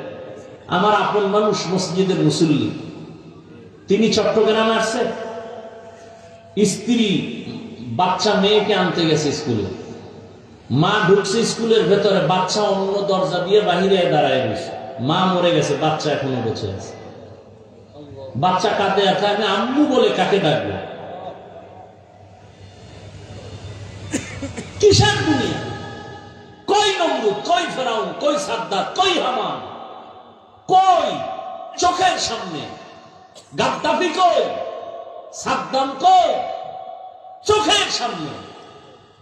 আমার আপন মানুষ, মসজিদের মুসল্লি, তিনি চট্টগ্রামে আসছে। স্ত্রী বাচ্চা মেয়েকে আনতে গেছে স্কুলে। মা ঢুকছে স্কুলের ভেতরে, বাচ্চা অন্য দরজা দিয়ে বাহিরে দাঁড়ায় গেছে। মা মরে গেছে, বাচ্চা এখনো বেঁচে আছে। বাচ্চা কাঁদে, আমি আম্মু বলে কাকে ডাকবো? কিসের দুনিয়া? কই নমরুদ, কই ফেরাউন, কই সাদ্দাত, কই হামান, কই চোখের সামনে? গাদ্দাফি কই, সাদ্দাম কই, চোখের সামনে।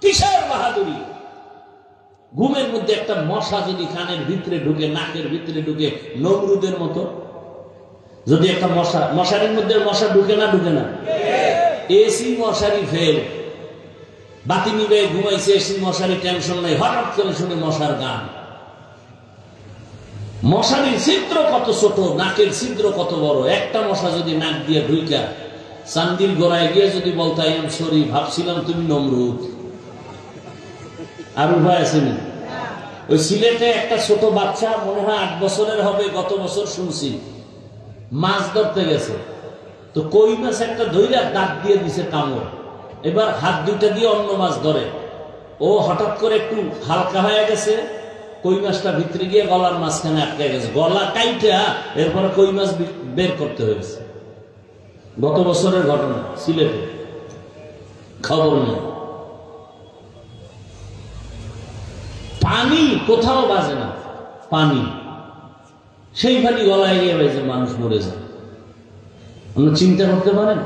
কিসের বাহাদুরি? ঘুমের মধ্যে একটা মশা যদি কানের ভিতরে ঢুকে, নাকের ভিতরে ঢুকে, নমরুদের মতো। যদি একটা মশারির মধ্যে মশা ঢুকে না? ঢুকে না? এসি মশারি ফেল, বাতি নিবে ঘুমাইছে, এসি মশারি টেনশন নাই, হঠাৎ করে শুনে মশার গান। মশারির ছিদ্র কত ছোট, নাকের ছিদ্র কত বড়। একটা মশা যদি নাক দিয়ে ঢুইকা চান্দির গোড়ায় গিয়ে যদি বলতো আই এম সরি, ভাবছিলাম তুমি নমরুদ। আর উভয় আসেনি? ওই সিলেটে একটা ছোট বাচ্চা, মনে হয় 8 বছরের হবে, গত বছর শুনছি, মাছ ধরতে গেছে। তো কই মাছ একটা ধইরা দাঁত দিয়ে দিছে কামড়। এবার হাত দুইটা দিয়ে অন্য মাছ ধরে। ও হঠাৎ করে একটু হালকা হয়ে গেছে, কই মাছটা ভিতরে গিয়ে গলার মাঝখানে আটকে গেছে। গলা কাইটা এরপরে কই মাছ বের করতে হয়েছে। গত বছরের ঘটনা সিলেটে, খবর নেই। পানি কোথাও বাজে না, পানি সেই পানি গলায় গিয়ে বাজে, মানুষ মরে যায়। আপনি চিন্তা করতে পারেন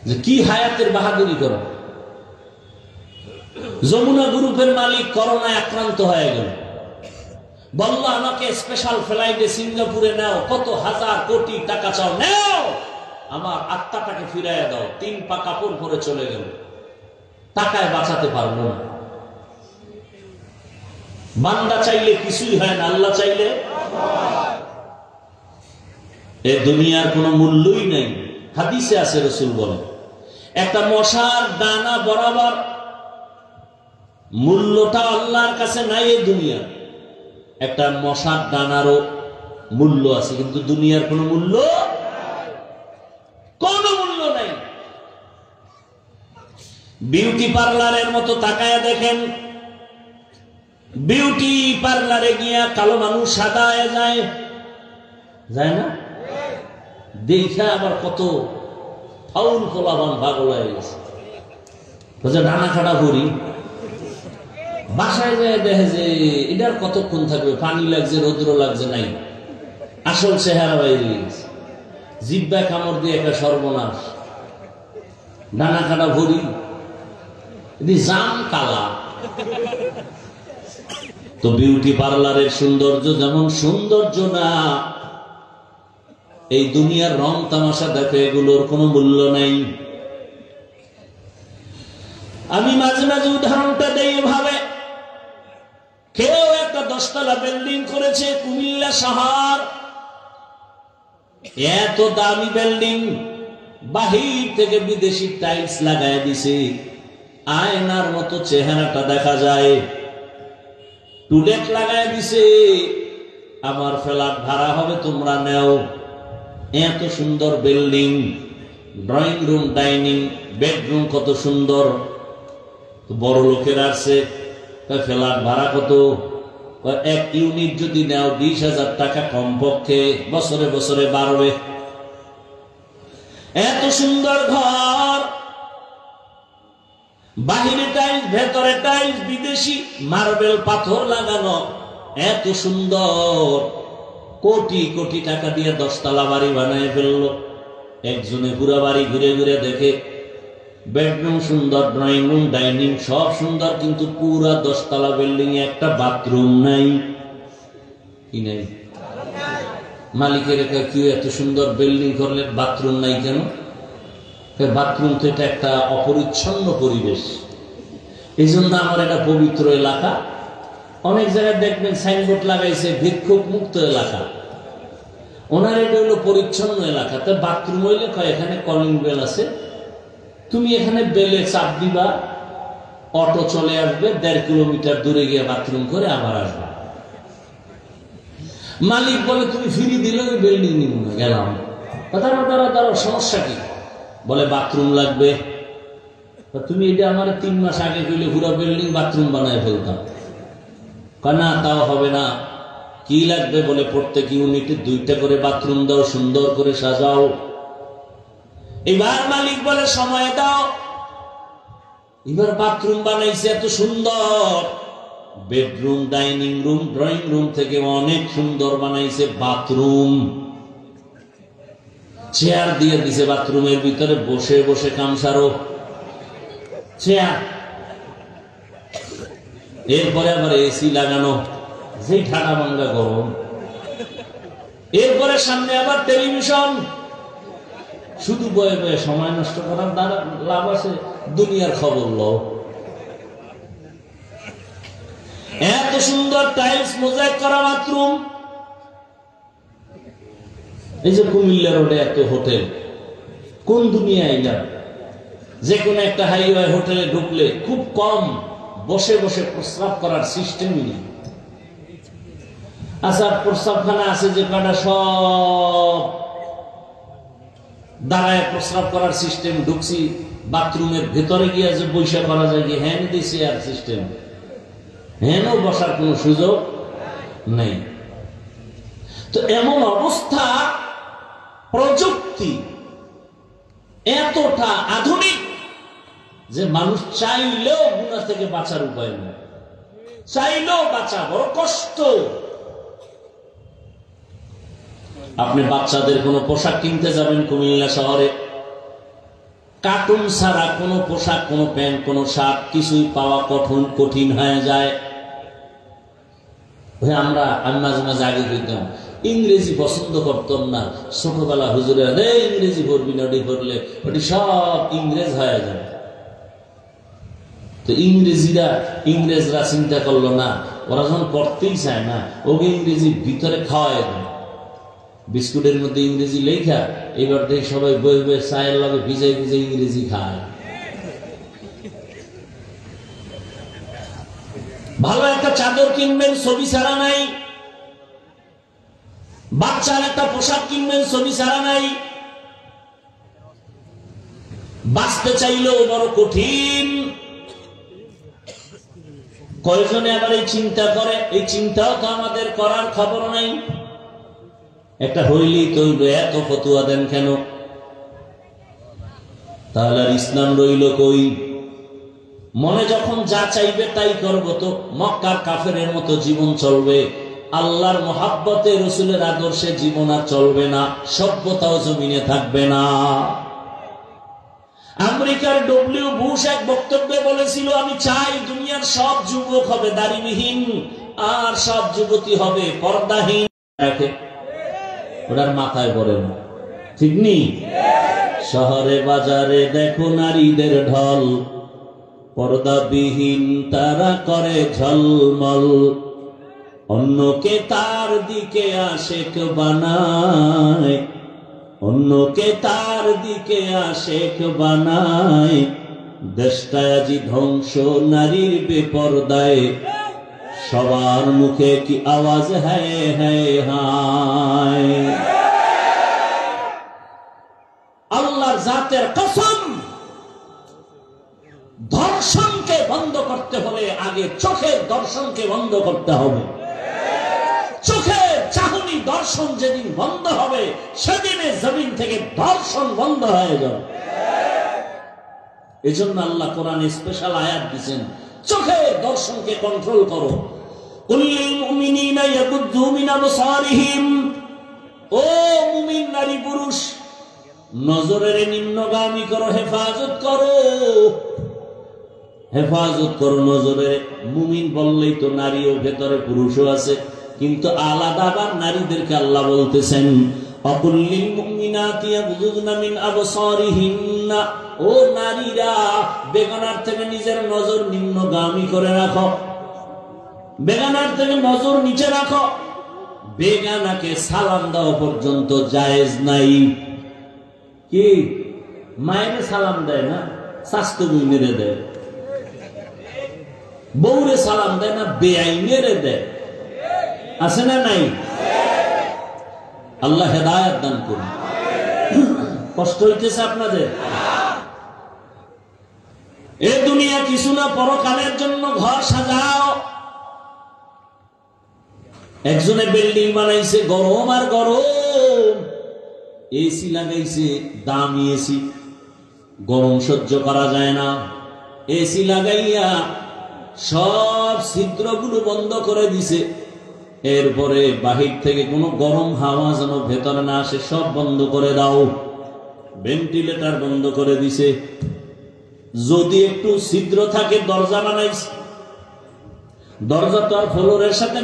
যে কি হায়াতের বাহাদুরি করো। যমুনা গ্রুপের মালিক করোনায় আক্রান্ত হয়ে গেল, বলল আমাকে স্পেশাল ফ্লাইটে সিঙ্গাপুরে নাও, কত হাজার কোটি টাকা চাও নাও, আমার আত্মাটাকে ফিরাইয়া দাও। 3 পা কাপড় পরে চলে গেল, টাকায় বাঁচাতে পারবো না। বান্দা চাইলে কিছুই হয় না, আল্লাহ চাইলে। এ দুনিয়ার কোনো মূল্যই নেই। হাদিসে আছে, রাসূল বলেন একটা মশার দানা বরাবর মূল্যটা আল্লাহর কাছে নাই। এই দুনিয়া একটা মশার দানারও মূল্য আছে, কিন্তু দুনিয়ার কোনো মূল্য। কোনো মূল্য নাই। বিউটি পার্লারের মতো তাকায়া দেখেন, বিউটি পার্লারে গিয়া কালো মানুষ সাদা হয়ে যায়, যায় না? দেখা আবার কত ফাউল ফলাবান পাগল হয়ে গেছে, ডানা খাটা করি। বাসায় যায় দেখে যে এটার কতক্ষণ থাকবে, পানি লাগছে, রৌদ্র লাগছে, নাই আসল চেহারা বাইরে গেছে, জিব্বা কামড় দিয়ে একটা সর্বনাশ, ডানা খাটা ভরি, জাম কালা। তো বিউটি পার্লারের সৌন্দর্য যেমন সৌন্দর্য না, এই দুনিয়ার রং তামাশা দেখে এগুলোর কোনো মূল্য নাই। আমি মাঝে মাঝে উদাহরণটা দেই ভাবে, কেউ একটা 10 তলা বিল্ডিং করেছে কুমিল্লা শহর, এত দামি বিল্ডিং, বাহির থেকে বিদেশি টাইলস লাগায় দিছে, আয়নার মতো চেহারাটা দেখা যায়, টুলেট লাগায় দিছে, আমার ফ্ল্যাট ভাড়া হবে তোমরা নেও। এত সুন্দর building, drawing room, dining, bedroom কত সুন্দর। বড় লোকের আসছে, ফ্ল্যাট ভাড়া কত? 1 ইউনিট যদি নেও 20,000 টাকা কমপক্ষে, বছরে বছরে বাড়বে। এত সুন্দর ঘর, বাহিরে টাইলস, ভেতরে টাইলস, বিদেশি মার্বেল পাথর লাগানো, এত সুন্দর। কোটি কোটি টাকা দিয়ে 10 তলা বাড়ি বানায় ফেললো। একজনে পুরো বাড়ি ঘুরে ঘুরে দেখে, বেডরুম সুন্দর, ড্রয়িং রুম, ডাইনিং সব সুন্দর, কিন্তু পুরা 10 তলা বিল্ডিং এ একটা বাথরুম নাই। কি নাই? মালিকের কেউ এত সুন্দর বিল্ডিং করলে বাথরুম নাই কেন? বাথরুম তো এটা একটা অপরিচ্ছন্ন পরিবেশ। এই জন্য আমার এটা পবিত্র এলাকা। অনেক জায়গায় দেখবেন সাইনবোর্ড লাগাইছে ভিক্ষুক মুক্ত এলাকা, ওনার এটা হলো পরিচ্ছন্ন এলাকা। তো বাথরুম হইলে এখানে কলিং বেল আছে, তুমি এখানে বেলে চাপ দিবা, অটো চলে আসবে, 1.5 কিলোমিটার দূরে গিয়ে বাথরুম করে আবার আসবে। মালিক বলে তুমি ফ্রি দিলে ওই বিল্ডিং নিব না, গেলাম। তারা সমস্যা কি? বলে বাথরুম লাগবে। তুমি এটা আমার 3 মাস আগে কইলে পুরো বিল্ডিং বাথরুম বানায় ফেলতাম। না, তাও হবে না। কি লাগবে? বলে প্রত্যেক ইউনিটে 2টা করে বাথরুম দাও, সুন্দর করে সাজাও। এবার মালিক বলে সময় দাও। এবার বাথরুম বানাইছে এত সুন্দর, bedroom, dining room, drawing room থেকে অনেক সুন্দর বানাইছে বাথরুম। চেয়ার দিয়ে দিছে বাথরুমের ভিতরে, বসে বসে কাম সারো, চেয়ার। এরপরে আবার এসি লাগানো, যেই ঠান্ডা ভাঙ্গা গরম। এরপরে সামনে আবার টেলিভিশন। শুধু বয়ে বয়ে সময় নষ্ট করার দ্বারা লাভ আছে? দুনিয়ার খবর লও। এত সুন্দর টাইলস মোজাইক করা বাথরুম। এই যে কুমিল্লা রোডে এত হোটেল, কোন দুনিয়ায় এলা? যে কোনো একটা হাইওয়ে হোটেলে ঢুকলে খুব কম বসে বসে প্রস্রাব করার সিস্টেমই নেই। আচ্ছা, প্রস্রাবখানা আছে যে কটা, সব দাঁড়ায় প্রস্রাব করার সিস্টেম। ঢুকছি বাথরুমের ভেতরে গিয়ে যে বৈশা করা যায়, কি হ্যান্ড দিয়ে চেয়ার সিস্টেম, হ্যান্ডও বসার কোন সুযোগ নেই। তো এমন অবস্থা, প্রযুক্তি এতটা আধুনিক যে মানুষ চাইলেও গুনাহ থেকে বাঁচার উপায় নেই, চাইলেও বাঁচা বড় কষ্ট। আপনি বাচ্চাদের কোনো পোশাক কিনতে যাবেন কুমিল্লা শহরে, কার্টুন ছাড়া কোনো পোশাক, কোনো প্যান্ট, কোনো শার্ট কিছুই পাওয়া কঠিন হয়ে যায়। আমি মাঝে মাঝে আগে দিতাম, ইংরেজি পছন্দ করতাম না। ছোটবেলা হুজুরে ইংরেজি পড়বি না, ওটি পড়লে ওটি সব ইংরেজ হয়ে যায়। তো ইংরেজরা চিন্তা করলো না, ওরা যখন পড়তেই চায় না, ওকে ইংরেজি ভিতরে খাওয়ায় দেয়। বিস্কুটের মধ্যে ইংরেজি লেখা, এবার দেখি সবাই বই বই চায়ের লগে ভিজে ভিজে ইংরেজি খায়। ভালো একটা চাদর কিনবেন, ছবি ছাড়া নাই। বাচ্চার একটা পোশাক কিনবেন, ছবি ছাড়া নাই। বাঁচতে চাইলেও বড় কঠিন। কয়জনে আবার এই চিন্তা করে? এই চিন্তাও তো আমাদের করার খবর নাই। একটা হইলেই তো এত ফতুয়া দেন কেন? তাহলে আর ইসলাম রইল কই? মনে যখন যা চাইবে তাই করব, তো মক্কার কাফেরের মতো জীবন চলবে। আল্লাহর মোহাব্বতে, রসুলের আদর্শে জীবন আর চলবে না, সভ্যতাও জমিনে থাকবে না। আমেরিকার ডব্লিউ বুশ এক বক্তব্যে বলেছিল, আমি চাই দুনিয়ার সব যুবক হবে দাড়িবিহীন, আর সব যুবতী হবে পর্দাহীন। ওটার মাথায় পড়ে না, ঠিক নেই? শহরে বাজারে দেখো নারীদের ঢল, পর্দাবিহীন তারা করে ঝলমল, অন্যকে তার দিকে আশেক বানায়, অন্যকে তার দিকে আশেক বানায়, দেশটায় আজি ধ্বংস নারীর বেপরদায়, সবার মুখে কি আওয়াজ হ্যায় হ্যায় হায়। আল্লাহর জাতের কসম, ধর্ষণকে বন্ধ করতে হলে আগে চোখের দর্শনকে বন্ধ করতে হবে। চোখের চাহনি দর্শন যেদিন বন্ধ হবে, সেদিনে জমিন থেকে দর্শন বন্ধ হয়ে যাবে। এজন্য আল্লাহ কোরআনে স্পেশাল আয়াত দিয়েছেন, চোখের দর্শনকে কন্ট্রোল করো। কুল্লিল মুমিনিনা ইয়াগুদ্দু মিন আবসারিহিম, ও মুমিন নারী পুরুষ, নজরের নিম্নগামী করো, হেফাজত করো, হেফাজত করো নজরে। মুমিন বললেই তো নারীও ভেতরে পুরুষও আছে, কিন্তু আলাদা আবার নারীদেরকে আল্লাহ বলতেছেন, অকুল্লিল মুমিনাতি ইয়াগুযুযনা মিন আবসারিহিন্না, ও নারীরা বেগানার থেকে নিজের নজর নিম্নগামী করে রাখো, বেগানার থেকে নজর নিচে রাখো। বেগানাকে সালাম দেওয়া পর্যন্ত জায়েজ নাই। কি মায়ের সালাম দেয় না, স্বাস্থ্য মেরে দেয়, বউরে সালাম দেয় না, বেআইনেরে দেয়, আছে না নাই? আল্লাহ হেদায়েত দান করুন। কষ্ট হইতেছে আপনাদের? এ দুনিয়া কিছু না, পরকালের জন্য ঘর সাজাও। একজনে বিল্ডিং বানাইছে, গরম আর গরম, এসি লাগাইছে, দামি এসি, গরম সহ্য করা যায় না। এসি লাগাইয়া সব ছিদ্রগুলো বন্ধ করে দিছে, এরপরে বাহির থেকে কোনো গরম হাওয়া যেন ভেতরে না আসে, সব বন্ধ করে দাও। ভেন্টিলেটর বন্ধ করে দিছে, যদি একটু ছিদ্র থাকে দরজা বানাইছে, দরজা তো আর ফ্লোরের সাথে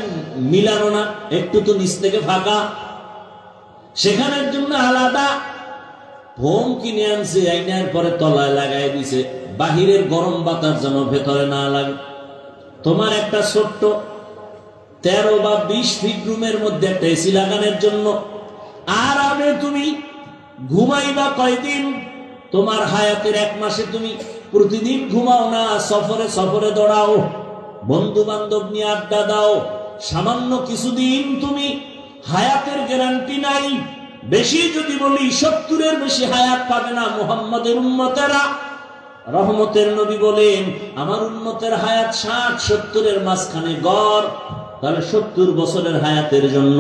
মিলানো না, একটু তো নিচ থেকে ফাঁকা, সেখানের জন্য আলাদা ফোম কিনে আনছে, আইনার পরে তলায় লাগাই দিছে, বাহিরের গরম বাতাস যেন ভেতরে না লাগে। তোমার একটা ছোট্ট 13 বা 20 ফিট রুমের মধ্যে একটা এসি লাগানোর জন্য আরামে তুমি ঘুমাইবা কয়দিন? তোমার হায়াতের 1 মাসে তুমি প্রতিদিন ঘুমাও না, সফরে সফরে দৌড়াও, বন্ধু বান্ধব নিয়ে আড্ডা দাও, সামান্য কিছুদিন তুমি হায়াতের গ্যারান্টি নাই। বেশি যদি বলি 70-এর বেশি হায়াত পাবে না মুহাম্মাদের উম্মতেরা। রহমতের নবী বলেন, আমার উম্মতের হায়াত 60-70-এর মাঝখানে গড়। তাহলে 70 বছরের হায়াতের জন্য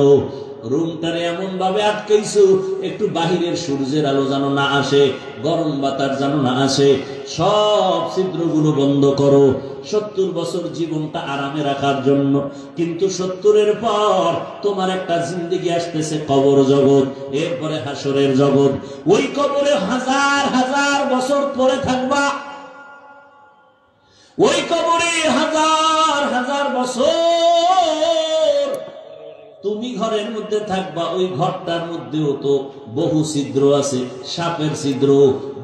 রুমটারে এমন ভাবে আটকাইছো, একটু বাহিরের সূর্যের আলো যেন না আসে, গরম বাতাস যেন না আসে, সব ছিদ্রগুলো বন্ধ করো 70 বছর জীবনটা আরামে রাখার জন্য। কিন্তু 70-এর পর তোমার একটা জিন্দেগি আসতেছে, কবর জগৎ, এরপরে হাসরের জগৎ। ওই কবরে হাজার হাজার বছর পরে থাকবা, ওই কবরে হাজার হাজার বছর তুমি ঘরের মধ্যে থাকবা। ওই ঘরটার মধ্যেও তো বহু ছিদ্র আছে, সাপের ছিদ্র,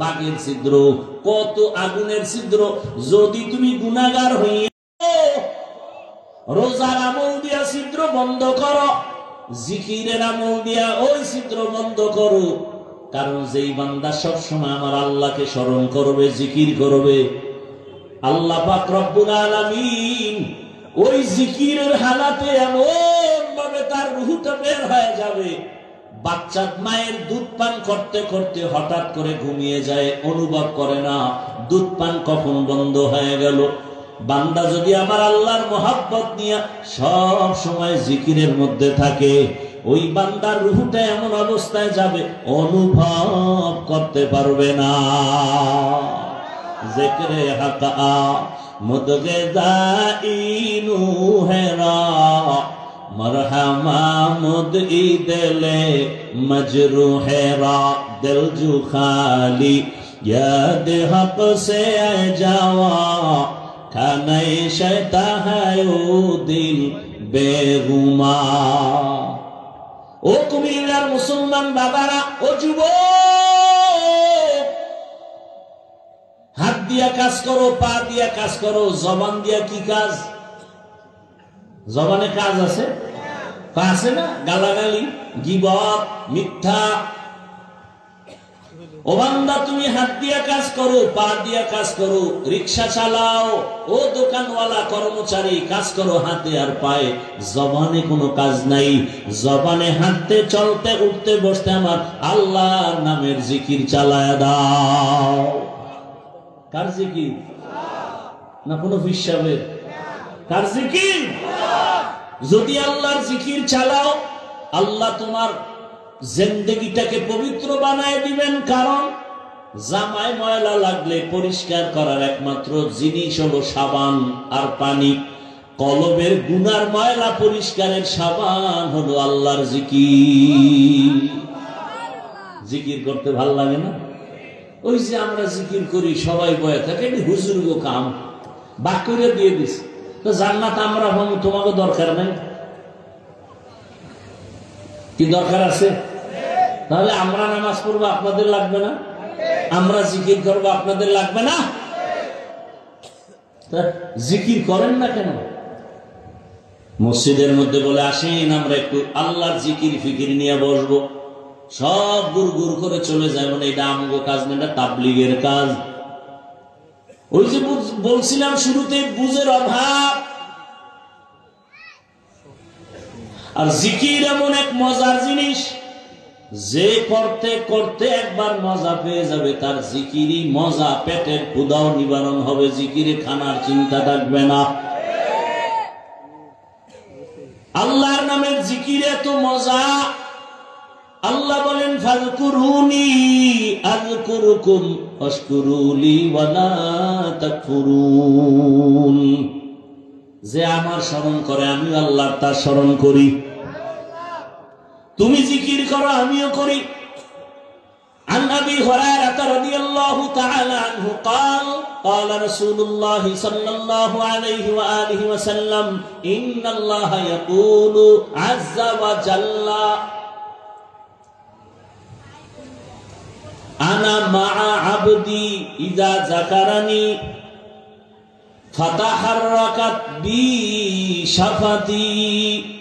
বাঘের ছিদ্র, কত আগুনের ছিদ্র। যদি তুমি গুনাহগার হইয়া রোজার আমল দিয়া ছিদ্র বন্ধ করো, জিকিরের আমল দিয়া ওই ছিদ্র বন্ধ করো। কারণ যেই বান্দা সবসময় আমার আল্লাহকে স্মরণ করবে, জিকির করবে, আল্লাহ পাক রব্বুল আলামিন ওই জিকিরের হালাতে এমন ভাবে তার রূহটা বের হয়ে যাবে, বাচ্চা মায়ের দুধ পান করতে করতে হঠাৎ করে ঘুমিয়ে যায়, অনুভব করে না দুধ পান কখন বন্ধ হয়ে গেল। বান্দা যদি আমার আল্লাহর মহব্বত নিয়ে সব সময় জিকিরের মধ্যে থাকে, ওই বান্দার রূহটা এমন অবস্থায় যাবে অনুভব করতে পারবে না। জিকরে হাকা মুদগেদাইনু হেরা মরহমা মুদই দিলে মজরুহেরা দিল জু খালি याद हक से जावा खाने शैता है ओ दिल बेगुमा। ও কুমিল্লার মুসলমান বাবারা, ও যুবক, হাত দিয়া কাজ করো, পা দিয়া কাজ করো, জবান দিয়া কি কাজ? জবানে কাজ আছে, আছে না? গালাগালি, গীবত, মিথ্যা। ও বান্দা, তুমি হাত দিয়া কাজ করো, পা দিয়া কাজ করো, রিক্সা চালাও, ও দোকানওয়ালা কর্মচারী কাজ করো হাতে আর পায়ে, জবানে কোনো কাজ নাই। জবানে হাঁটতে চলতে উঠতে বসতে আমার আল্লাহর নামের জিকির চালায় দাও। কার জিকির? না কোনো হিসাবে? কার জিকির? যদি আল্লাহর জিকির চালাও, আল্লাহ তোমার জিন্দেগিটাকে পবিত্র বানায় দিবেন। কারণ জামায় ময়লা লাগলে পরিষ্কার করার একমাত্র জিনিস হলো সাবান আর পানি। কলবের গুনার ময়লা পরিষ্কারের সাবান হলো আল্লাহর জিকির। জিকির করতে ভাল লাগে না? ওই যে আমরা জিকির করি, সবাই বয়ে থাকে, এটি হুজুর গো কাম বাক করে দিয়ে দিস, তো জান্নাত আমরা ভাবো, তোমাকে দরকার নাই। কি দরকার আছে? তাহলে আমরা নামাজ পড়বো, আপনাদের লাগবে না? আমরা জিকির করবো, আপনাদের লাগবে না? জিকির করেন না কেন? মসজিদের মধ্যে বলে আসেন আমরা একটু আল্লাহর জিকির ফিকির নিয়ে বসবো, সব গুড় গুড় করে চলে যায়, মানে এটা আমগো কাজ না, এটা তাবলীগের কাজ। ওই যে বলছিলাম শুরুতে, বুঝের অভাব। আর জিকির এমন এক মজার জিনিস, যে করতে করতে একবার মজা পেয়ে যাবে, তার জিকিরই মজা, পেটের ক্ষুধাও নিবারণ হবে, জিকিরে খানার চিন্তা থাকবে না। আল্লাহর নামের জিকির এত মজা, আল্লাহ বলেন ফাযকুরুনি আযকুরুকুম ওয়াশকুরুলি ওয়া লা তাকফুরুন। যে আমার স্মরণ করে, আমি আল্লাহ তার স্মরণ করি। তুমি জিকির করো, আমিও করি। عن أبي هريرة رضي الله تعالى عنه قال قال رسول الله صلى الله عليه وآله وسلم إن الله يقول عز وجل أنا مع عبدي إذا ذكرني فتحركت بي شفتي।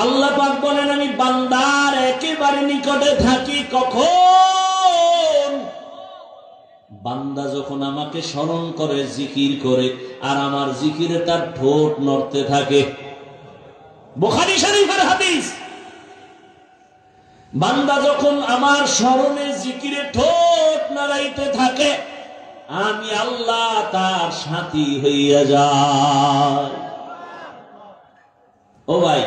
আল্লাহ পাক বলেন, আমি বান্দার একেবারে নিকটে থাকি কখন? বান্দা যখন আমাকে স্মরণ করে, জিকির করে, আর আমার জিকিরে তার ঠোঁট নড়তে থাকে। বুখারী শরীফের হাদিস। বান্দা যখন আমার স্মরণে জিকিরে ঠোঁট নাড়াইতে থাকে, আমি আল্লাহ তার সাথী হইয়া যাই। ও ভাই,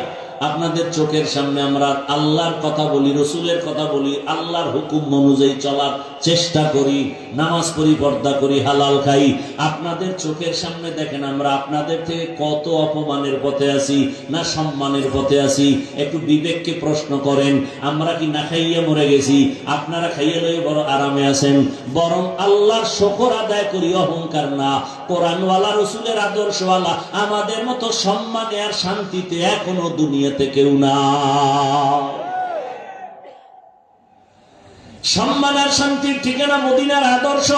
আপনাদের চোখের সামনে আমরা আল্লাহর কথা বলি, রসুলের কথা বলি, আল্লাহর হুকুম অনুযায়ী চলার চেষ্টা করি, নামাজ পড়ি, পর্দা করি, হালাল খাই। আপনাদের চোখের সামনে দেখেন আমরা আপনাদের থেকে কত অপমানের পথে আছি না সম্মানের পথে আছি। একটু বিবেককে প্রশ্ন করেন, আমরা কি না খাইয়ে মরে গেছি? আপনারা খাইয়ে লয়ে বড় আরামে আছেন। বরং আল্লাহর শুকর আদায় করি, অহংকার না। কোরআনওয়ালা, রসুলের আদর্শওয়ালা আমাদের মতো সম্মানে আর শান্তিতে এখনো দুনিয়াতে কেউ না। সম্মান আর শান্তির ঠিকানা মদিনার আদর্শ।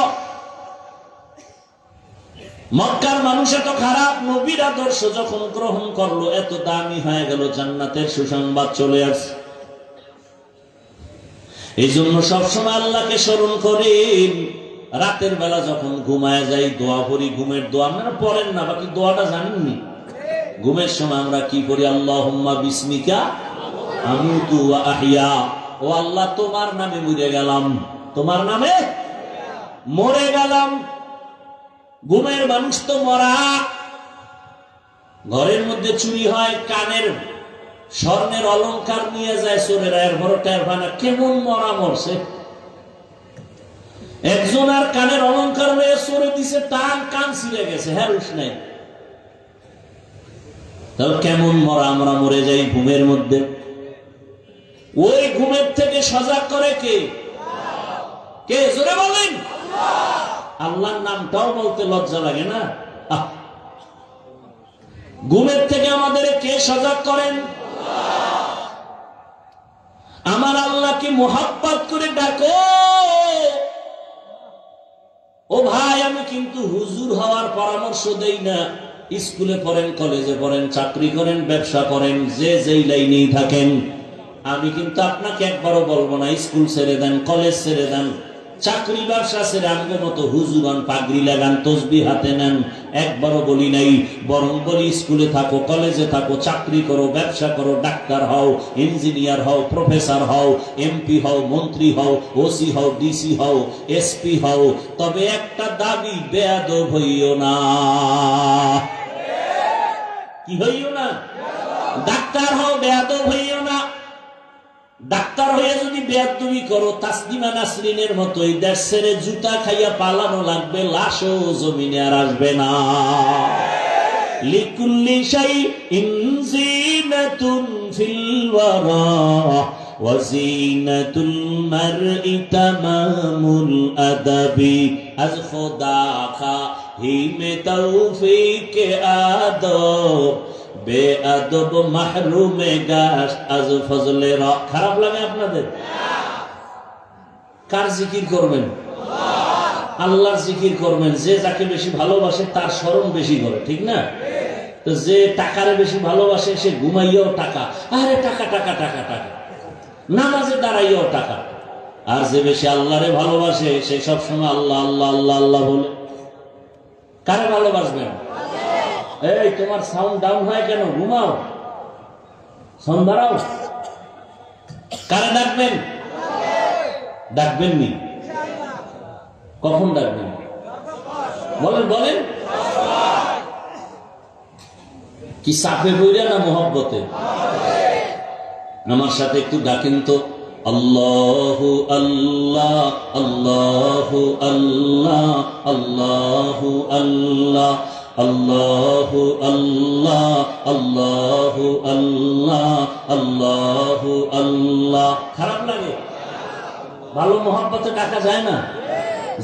মক্কার মানুষ এত খারাপ, নবীর আদর্শ যখন গ্রহণ করলো এত দামি হয়ে গেল, জান্নাতের সুসংবাদ চলে আসে। এই জন্য সবসময় আল্লাহকে স্মরণ করেন। রাতের বেলা যখন ঘুমায় যাই, দোয়া পড়ি, ঘুমের দোয়া। আপনারা পড়েন না, বাকি দোয়াটা জানেননি? ঘুমের সময় আমরা কি করি? আল্লাহুম্মা বিসমিকা আমুতু ওয়া আহইয়া। ও আল্লাহ, তোমার নামে মরে গেলাম, তোমার নামে মরে গেলাম। ঘুমের মানুষ তো মরা। ঘরের মধ্যে চুরি হয়, কানের স্বর্ণের অলংকার নিয়ে যায় চোরেরা, এরপর টের পায় না কেমন মরা মরছে। একজন আর কানের অলংকার নিয়ে চোরে দিছে, টান কান ছিঁড়ে গেছে, হ্যাঁ রুশ নাই। তাহলে কেমন মরা আমরা মরে যাই ঘুমের মধ্যে। ওই ঘুমের থেকে সজাগ করে কে? কে জোরে বলেন? আল্লাহর নামটাও বলতে লজ্জা লাগে না? ঘুমের থেকে আমাদের কে সজাগ করেন? আমার আল্লাহকে মোহাব্বত করে ডাকো। ও ভাই, আমি কিন্তু হুজুর হওয়ার পরামর্শ দেই না। স্কুলে পড়েন, কলেজে পড়েন, চাকরি করেন, ব্যবসা করেন, যে যেই লাইনেই থাকেন, আমি কিন্তু আপনাকে একবারও বলবো না স্কুল ছেড়ে দেন, কলেজ ছেড়ে দেন, চাকরি ব্যবসা ছেড়ে আমগো মতো হুজুর হন, পাগড়ি লাগান, তসবিহ হাতে নেন, একবারও বলি নাই। বরং বলি স্কুলে থাকো, কলেজে থাকো, চাকরি করো, ব্যবসা করো, ডাক্তার হও, ইঞ্জিনিয়ার হও, প্রফেসর হও, এমপি হও, মন্ত্রী হও, ওসি হও, ডিসি হও, এসপি হও, তবে একটা দাবি, বেয়াদব হইও না। কি হইও না? ডাক্তার হও, বেয়াদব হইও না। ডাক্তার হয়ে যদি বেয়াদবি করো, তাসলিমা নাসরিনের মতোই দেশ ছেড়ে জুতা খাইয়া পালানো লাগবে, লাশও জমিনে আর আসবে না। লিকুল্লি শাইইন যিনাতুন ফিল ওয়ারা ওয়া যিনাতুল মারই তামামুল আদাবি। আজ খোদা খাহিমে তৌফিক আদব, বেআদব মাহরুমে গাশ আজ ফজলে র। খারাপ লাগে আপনাদের? কার জিকির করবেন? আল্লাহর জিকির করবেন। যে যাকে বেশি ভালোবাসে তার স্মরণ বেশি করে, ঠিক না? তো যে টাকারে বেশি ভালোবাসে সে ঘুমাইয়াও টাকা, আরে টাকা টাকা টাকা টাকা, নামাজে দাঁড়াইয়াও টাকা। আর যে বেশি আল্লাহরে ভালোবাসে সে সবসময় আল্লাহ আল্লাহ আল্লাহ আল্লাহ বলে। কারে ভালোবাসবেন? এই তোমার সাউন্ড ডাউন হয় কেন? ঘুমাও, সাউন্ড বাড়াও। কারে ডাকবেন? ডাকবেন নি? কখন ডাকবেন? বলেন বলেন। কি চাপে বইরা না মোহব্বতে? আমার সাথে একটু ডাকেন তো। আল্লাহু আল্লাহ আল্লাহু আল্লাহ আল্লাহু আল্লাহ আল্লাহু আল্লাহ আল্লাহু আল্লাহ আল্লাহু আল্লাহ। খারাপ লাগে? ভালো মোহাব্বতে ডাকা যায় না?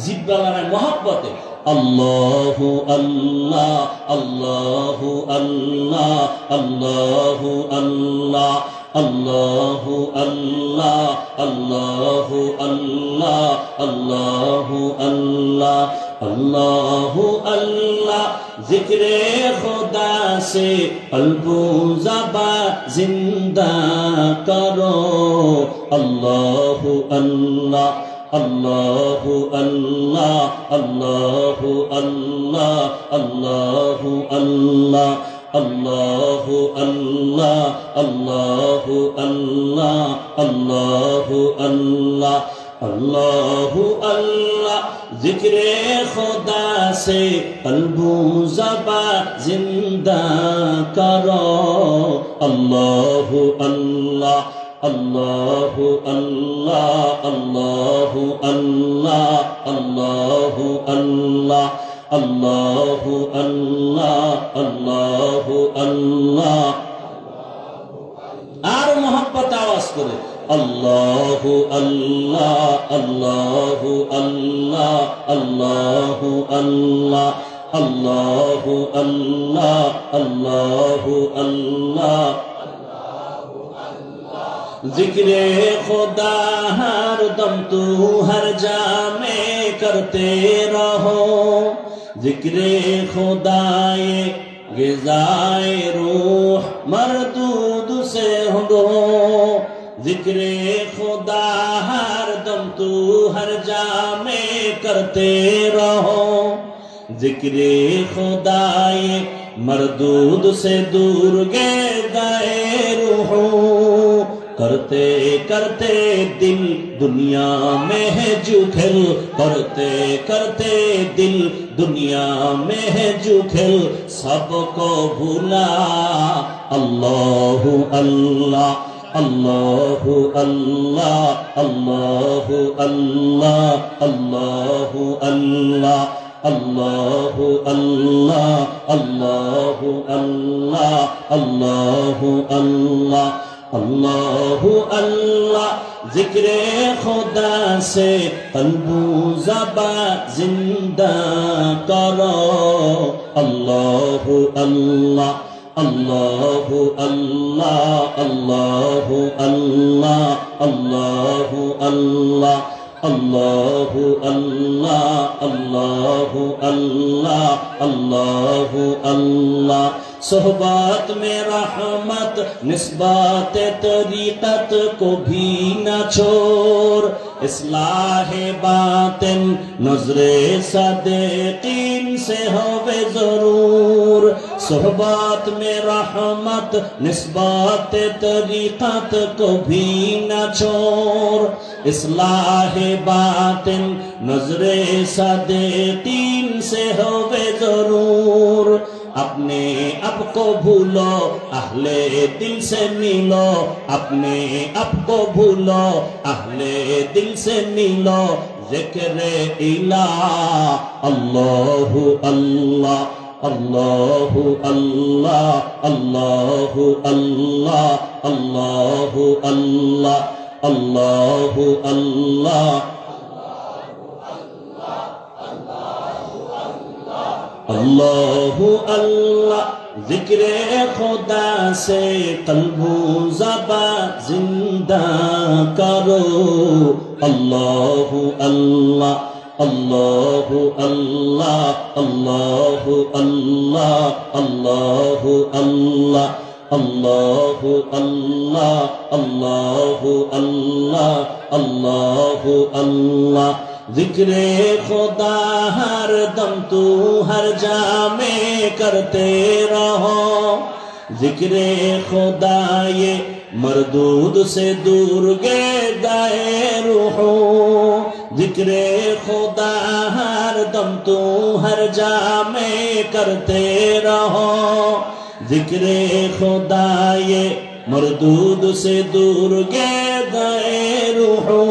জিব্বা লড়াই মোহাব্বতে। আল্লাহু আল্লাহ আল্লাহু আল্লাহ আল্লাহু আল্লাহ আল্লাহু আল্লাহ আল্লাহু আল্লাহ আল্লাহু আল্লাহ আল্লাহু আল্লাহ। জিক্রে খুদা সে কলবু জবা জিন্দা করো। আল্লাহু আল্লাহ আল্লাহু আল্লাহ আল্লাহু আল্লাহ আল্লাহু আল্লাহ আল্লাহু আল্লাহ আল্লাহু আল্লাহ আল্লাহু আল্লাহ আল্লাহু আল্লাহ। জিক্রে খুদা সে কলবু জবা জিন্দা করো। আল্লাহু আল্লাহ আল্লাহু আল্লাহ আল্লাহু আল্লাহ আল্লাহু আল্লাহ আল্লাহু আল্লাহ আল্লাহু আল্লাহ। আর মোহাব্বত আওয়াজ করে আল্লাহু আল্লাহ আল্লাহু আল্লাহ আল্লাহু আল্লাহ আল্লাহু আল্লাহ আল্লাহু আল্লাহ। जिक्रे खुदा हर दम तू हर जा में करते रहो। जिक्रे खुदाए गिज़ाए रूह मरदूद से हो। जिक्रे खुदा हर दम तू हर जा में करते रहो। जिक्रे खुदाए मरदूद से दूर गे गए रूह। करते करते दिल दुनिया में है जुखेल, करते करते दिल दुनिया में है जुखेल, सबको भूला अल्लाहु अल्लाह अल्लाहु अल्लाह अल्लाहु अल्लाह अल्लाहु अल्लाह अल्लाहु अल्लाह अल्लाहु अल्लाह अल्लाहु अल्लाह अल्लाहु अल्लाह। जिक्रे खुदा से कल्बू ज़बा जिंदा करो अल्लाहु अल्लाह अल्लाहु अल्लाह अल्लाहु अल्लाह अल्लाहु अल्लाह अल्लाहु अल्लाह अल्लाहु अल्लाह अल्लाहु अल्लाह। सोहबत में रहमत निस्बत तरीक़त को भी न छोड़, इस्लाह बातिन नज़रे सदीक़ीन से होवे ज़रूर। सोहबत में रहमत निस्बत तरीक़त को भी न छोड़, इस्लाह बातिन नज़रे सदीक़ीन से होवे ज़रूर। अपने आप को भूलो अहले दिल से मिलो, अपने आप को भूलो अहले दिल से मिलो, ज़िक्र इलाह अल्लाहु अल्लाह अल्लाहु अल्लाह अल्लाहु अल्लाह अल्लाहु अल्लाह अल्लाहु अल्लाह अल्लाहु अल्लाह। जिक्रे खुदा से कल्बू ज़बा जिंदा करो अल्लाहु अल्लाह अल्लाहु अल्लाह अल्लाहु अल्लाह अल्लाहु अल्लाह अल्लाहु अल्लाह अल्लाहु अल्लाह अल्लाहु अल्लाह। जिक्रे खुदा हर दम तू हर जा में करते रहो, जिक्रे खुदा ये मरदूद से दूर गे गाए रूहो, जिक्रे खुदा हर दम तू हर जा में करते रहो, जिक्रे खुदा ये मरदूद से दूर गे गाए रूहो।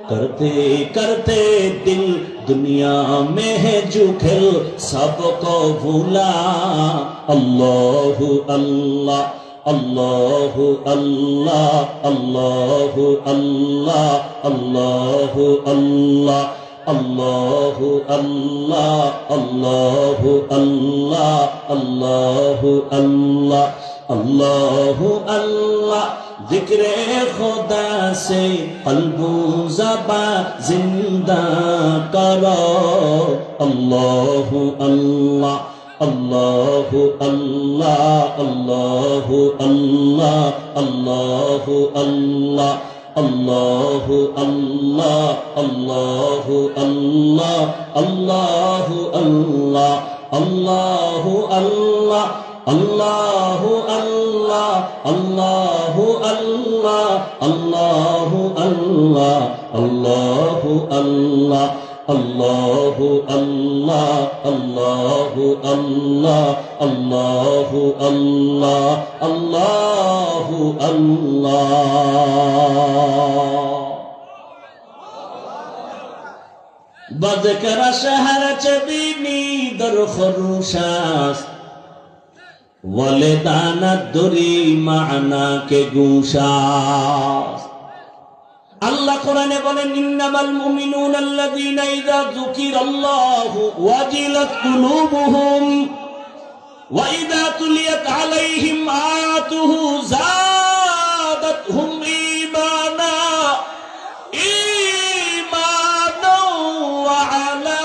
करते करते दिल दुनिया में है जुखेल, सबको भूला अल्लाहु अल्लाह अल्लाहु अल्लाह अल्लाहु अल्लाह अल्लाहु अल्लाह अल्लाहु अल्लाह अल्लाहु अल्लाह अल्लाहु अल्लाह अल्लाहु अल्लाह। जिक्रे खुदा से कल्बू ज़बा जिंदा करो अल्लाहु अल्लाह अल्लाहु अल्लाह अल्लाहु अल्लाह अल्लाहु अल्लाह अल्लाहु अल्लाह अल्लाहु अल्लाह अल्लाहु अल्लाह अल्लाहु अल्लाह अल्लाहु अल्लाह अल्लाहु अल्लाह अल्लाहु अल्लाह अल्लाहु अल्लाह अल्लाहु अल्लाह अल्लाहु अल्लाह अल्लाहु अल्लाह अल्लाहु अल्लाह। बज़कर शहर चबीनी दर खरूशास वलेदाना दुरी माना के गुशास। আল্লাহ কোরআনে বলেন ইন্নামাল মুমিনুনা আল্লাযীনা ইযা যুকিরাল্লাহু ওয়াজিলাত কুলুবুহুম ওয়া ইযা তুলিয়াত আলাইহিম আয়াতুহু যাদাতহুম ঈমানা ওয়া আলা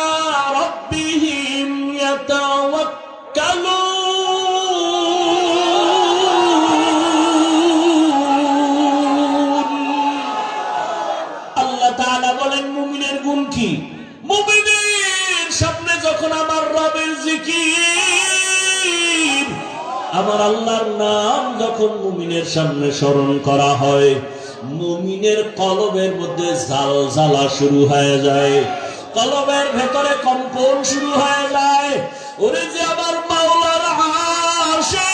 রাব্বিহিম ইয়াতাওয়াক্কালুন। মুমিনের সামনে যখন আমার রবের জিকির আমার আল্লাহর নাম যখন মুমিনের সামনে স্মরণ করা হয়, মুমিনের কলবের মধ্যে জ্বালা শুরু হয়ে যায়, কলবের ভেতরে কম্পন শুরু হয়ে যায়। ওরে যে আমার মাওলার আশিক,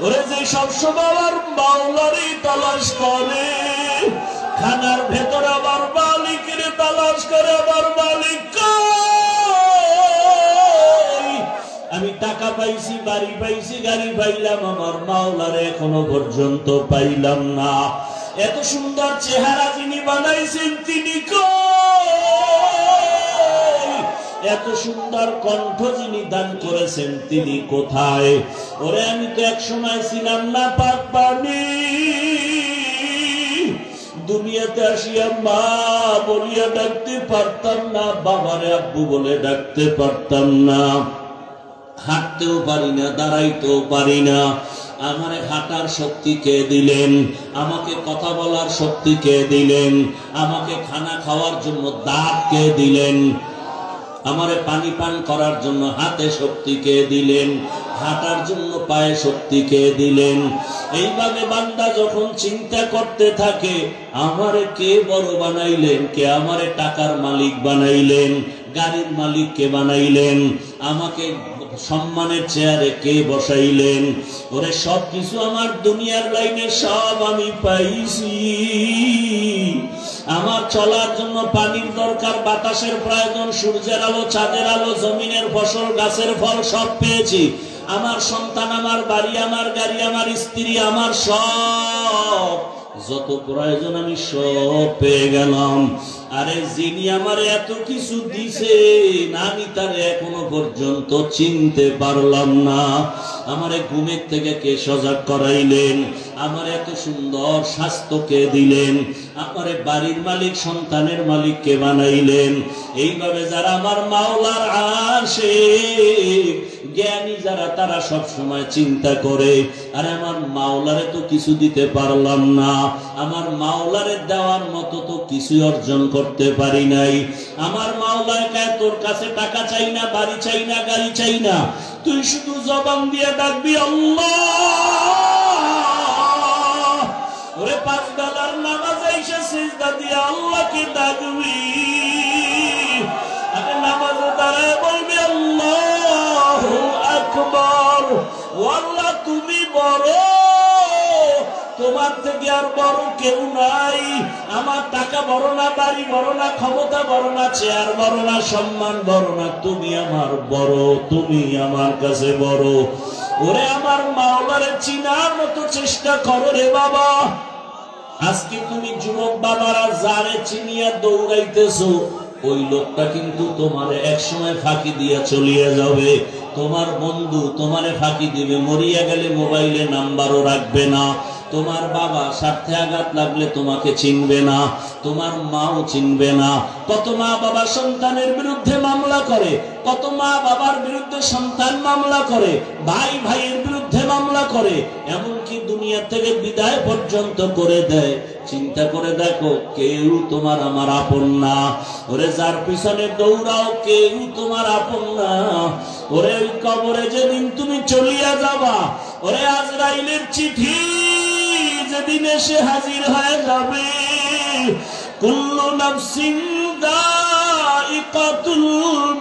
ওরে যে সবসময় আমার মাওলারই তালাশ করে, খানার ভেতরে আমার মালিকের তালাশ করে, আমার মালিক আমি টাকা পাইছি, বাড়ি পাইছি, গাড়ি পাইলাম, আমার মাওলারে এখনো পর্যন্ত পাইলাম না। এত সুন্দর চেহারা যিনি বানাইছেন তিনি কই? এত সুন্দর কণ্ঠ যিনি দান করেছেন তিনি কোথায়? ওরে আমি তো এক সময় ছিলাম না পাক পানি, দুনিয়াতে আসিয়া মা বলিয়া ডাকতে পারতাম না, বাবারে আব্বু বলে ডাকতে পারতাম না, হাঁটতেও পারি না, দাঁড়াইতেও পারি না। আমারে হাঁটার শক্তি কে দিলেন? আমাকে কথা বলার শক্তি কে দিলেন? আমাকে খানা খাওয়ার জন্য দাঁত কে দিলেন? আমারে পানি পান করার জন্য হাতে শক্তি কে দিলেন? হাঁটার জন্য পায়ে শক্তি কে দিলেন? এইভাবে বান্দা যখন চিন্তা করতে থাকে আমারে কে বড় বানাইলেন, কে আমারে টাকার মালিক বানাইলেন, গাড়ির মালিক কে বানাইলেন, আমাকে সম্মানের চেয়ারে কে বসাইলেন, ওরে সব কিছু আমার দুনিয়ার লাইনে সব আমি পাইছি। আমার চলার জন্য পানির দরকার, বাতাসের প্রয়োজন, সূর্যের আলো, চাঁদের আলো, জমিনের ফসল, গাছের ফল সব পেয়েছি। আমার সন্তান, আমার বাড়ি, আমার গাড়ি, আমার স্ত্রী, আমার সব যত প্রয়োজন আমি সব পেয়ে গেলাম। আরে যিনি আমার এত কিছু দিছেন আমি তার এখনো পর্যন্ত চিনতে পারলাম না। আমারে ঘুমের থেকে কে সজাগ করাইলেন? আমার এত সুন্দর স্বাস্থ্য কে দিলেন? আমারে বাড়ির মালিক, সন্তানের মালিক কে বানাইলেন? এইভাবে যারা আমার মাওলার আশিক, জ্ঞানী যারা, তারা সব সময় চিন্তা করে আরে আমার মাওলারে তো কিছু দিতে পারলাম না, আমার মাওলারে দেওয়ার মতো তো কিছু অর্জন করতে পারি নাই। আমার মাওলায় কয় তোর কাছে টাকা চাই না, বাড়ি চাই না, গাড়ি চাই না, তুই শুধু জবান দিয়ে ডাকবি আল্লাহ। ওরে পাঁচ বেলার নামাজে এসে সিজদা দিয়ে আল্লাহকে ডাকবি, আরে নামাজে দাঁড়ায় বলবি আল্লাহু আকবার। ও আল্লাহ তুমি বড়, তোমার থেকে আর বড় কেউ নাই। আমার টাকা বড় না, বাড়ি বড় না, ক্ষমতা বড় না, চেয়ার বড় না, সম্মান বড় না, তুমি আমার বড়, তুমি আমার কাছে বড়। ওরে আমার মাওলারে চিনার মতো চেষ্টা করো রে বাবা। আজকে তুমি যুবক বাবারা যারে চিনিয়া দৌড়াইতেছো, ওই লোকটা কিন্তু তোমারে একসময় ফাঁকি দিয়া চলিয়ে যাবে। তোমার বন্ধু তোমারে ফাঁকি দিবে, মরিয়া গেলে মোবাইলে নাম্বারও রাখবে না। তোমার বাবা স্বার্থে আঘাত লাগলে তোমাকে চিনবে না, তোমার মাও চিনবে না। কত মা বাবা সন্তানের বিরুদ্ধে মামলা করে, কত মা বাবার বিরুদ্ধে সন্তান মামলা করে, ভাই ভাইয়ের বিরুদ্ধে মামলা করে, এমনকি দুনিয়া থেকে বিদায় পর্যন্ত করে দেয়। চিন্তা করে দেখো, কেউ তোমার আমার আপন না। ওরে যার পিছনে দৌড়াও কেউ তোমার আপন না। ওরে ওই কবরে যেদিন তুমি চলিয়া যাবা, ওরে আজরাইলের চিঠি যেদিন এসে হাজির হয়ে যাবে, কুল্লু নাফসিন যায়িকাতুল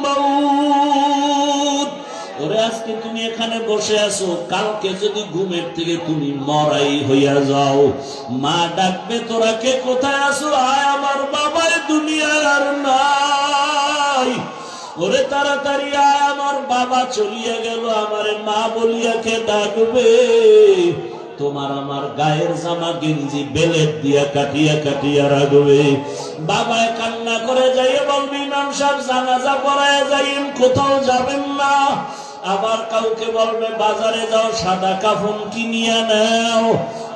মাউত। ওরে আজকে তুমি এখানে বসে আছো, কালকে যদি ঘুমের থেকে তুমি মরাই হইয়া যাও, মা ডাকবে তোরা কে কোথায় আছো? আয় আমার বাবাই দুনিয়ার আর নাই। ওরে তাড়াতাড়ি আয়, আমার বাবা চলিয়া গেল, আমারে মা বলিয়া কে ডাকবে? তোমার আমার গায়ের জামা গেঞ্জি বেলেট দিয়া কাটিয়া কাটিয়া রাখবে। বাবায় কান্না করে যাইয়ে বলবি ইমাম সাহেব জানাজা পড়ায় যাইয়েন, কোথাও যাবেন না। আবার কাউকে বলবে বাজারে যাও, সাদা কাফন কিনিয়া নাও।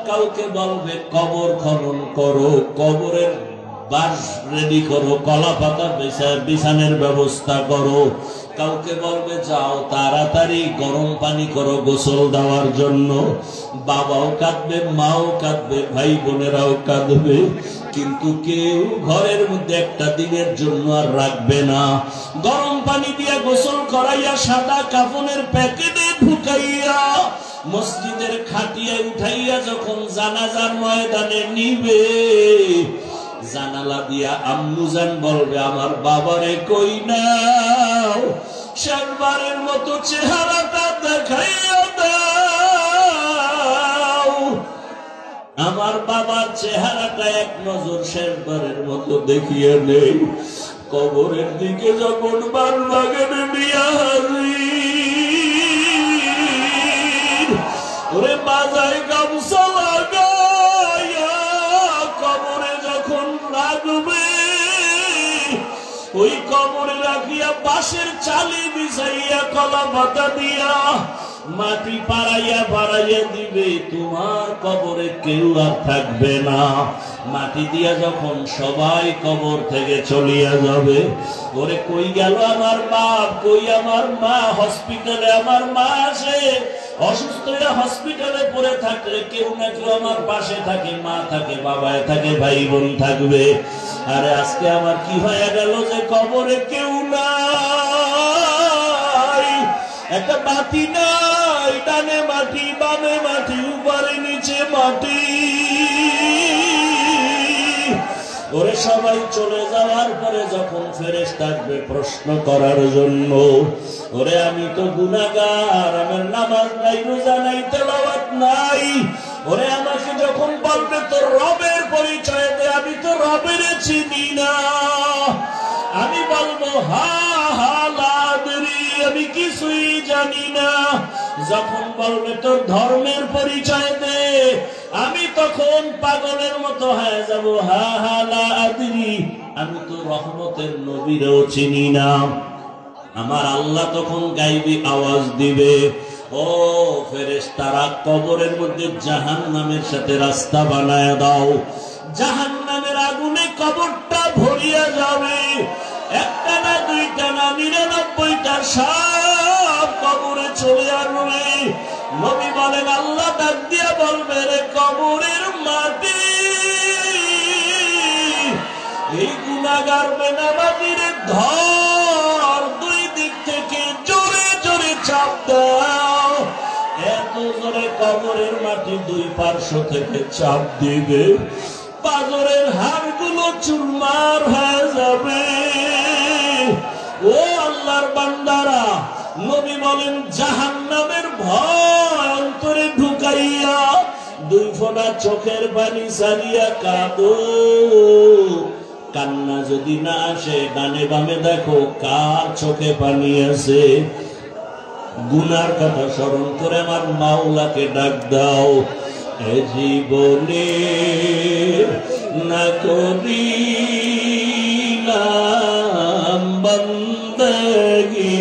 কাউকে বলবে কবর খনন করো, কবরের বাস রেডি করো, কলা পাতা বিছানের ব্যবস্থা করো। কাউকে বলবে যাও তাড়াতাড়ি গরম পানি করো গোসল দেওয়ার জন্য। বাবাও কাঁদবে, মাও কাঁদবে, ভাই বোনেরাও কাঁদবে। কিন্তু কেউ ঘরের মধ্যে একটা দিনের জন্য আর রাখবে না। গরম পানি দিয়ে গোসল করাইয়া সাদা কাফনের প্যাকেটে ঢুকাইয়া মসজিদের খাটিয়ে উঠাইয়া যখন জানাজার ময়দানে নিবে, জানালা দিয়া আম্মুজান বলবে, আমার বাবারে কই নাও, শেষবারের মতো চেহারাটা দেখাইয়া দাও। আমার বাবার চেহারাটা এক নজর শেষবারের মতো দেখিয়ে নেই। কবরের দিকে যখন বার লাগেন নিয়া হাজির, ওরে বাজায় গামছা লাগাইয়া কবরে যখন রাখবে, ওই কবরে রাখিয়া বাঁশের চালি বিছাইয়া কলা পাতা দিয়া মাটি পাড়াইয়া বাড়াইয়া দিবে, তোমার কবরে কেউ আর থাকবে না। মাটি দিয়া যখন সবাই কবর থেকে চলিয়া যাবে, ওরে কই গেল আমার বাপ, কই আমার মা? হসপিটালে আমার মা আসে, অসুস্থ হয়ে হসপিটালে পড়ে থাকলে কেউ না কেউ আমার পাশে থাকে, মা থাকে, বাবায় থাকে, ভাই বোন থাকবে। আরে আজকে আমার কি হয়ে গেল যে কবরে কেউ নাই, একটা বাতি নাই, ডানে মাটি বামে মাটি, উপরে নিচে মাটি। ওরে সবাই চলে যাওয়ার পরে যখন ফেরেশতা আসবে প্রশ্ন করার জন্য, ওরে আমি তো গুনাহগার, আমার নামাজ নাই, রোজা নাই, তেলাওয়াত নাই। ওরে আমাকে যখন বলবে তোর রবের পরিচয় দে, আমি তো রবের চিনি না। আমি বলবো হা হা লাদরি, আমি কিছুই জানি না। যখন বলবে তোর ধর্মের পরিচয় দে, আমি তখন পাগলের মতো হয়ে যাব, হা হা লাদরি, আমি তো রহমতের নবীরও চিনি না। আমার আল্লাহ তখন গাইবি আওয়াজ দিবে, ও ফেরেশতারা কবরের মধ্যে জাহান্নামের সাথে রাস্তা বানায় দাও। জাহান্নামের আগুনে কবরটা ভরিয়া যাবে, একটা না দুইটা না 99টা সাপ কবরে চলে আসবে। নবী বলেন, আল্লাহ ডাক দিয়া বলবে, রে কবরের মাটি, এই গুনাহগার বেনামাজির ধর, দুই দিক থেকে জোরে জোরে চাপ দাও। এত জোরে কবরের মাটি দুই পার্শ্ব থেকে চাপ দিবে, পাজরের হাড়গুলো চুরমার হয়ে যাবে। ও আল্লাহর বান্দারা, নবী বলেন জাহান্নামের ভয় অন্তরে ঢুকাইয়া দুই ফোঁটা চোখের পানি ছাড়িয়া কাঁদো। কান্না যদি না আসে, ডানে বামে দেখো কার চোখে পানি আছে। গুনার কথা স্মরণ করে আমার মাওলাকে ডাক দাও, এ জীবনে না করিলাম বান্দাগি,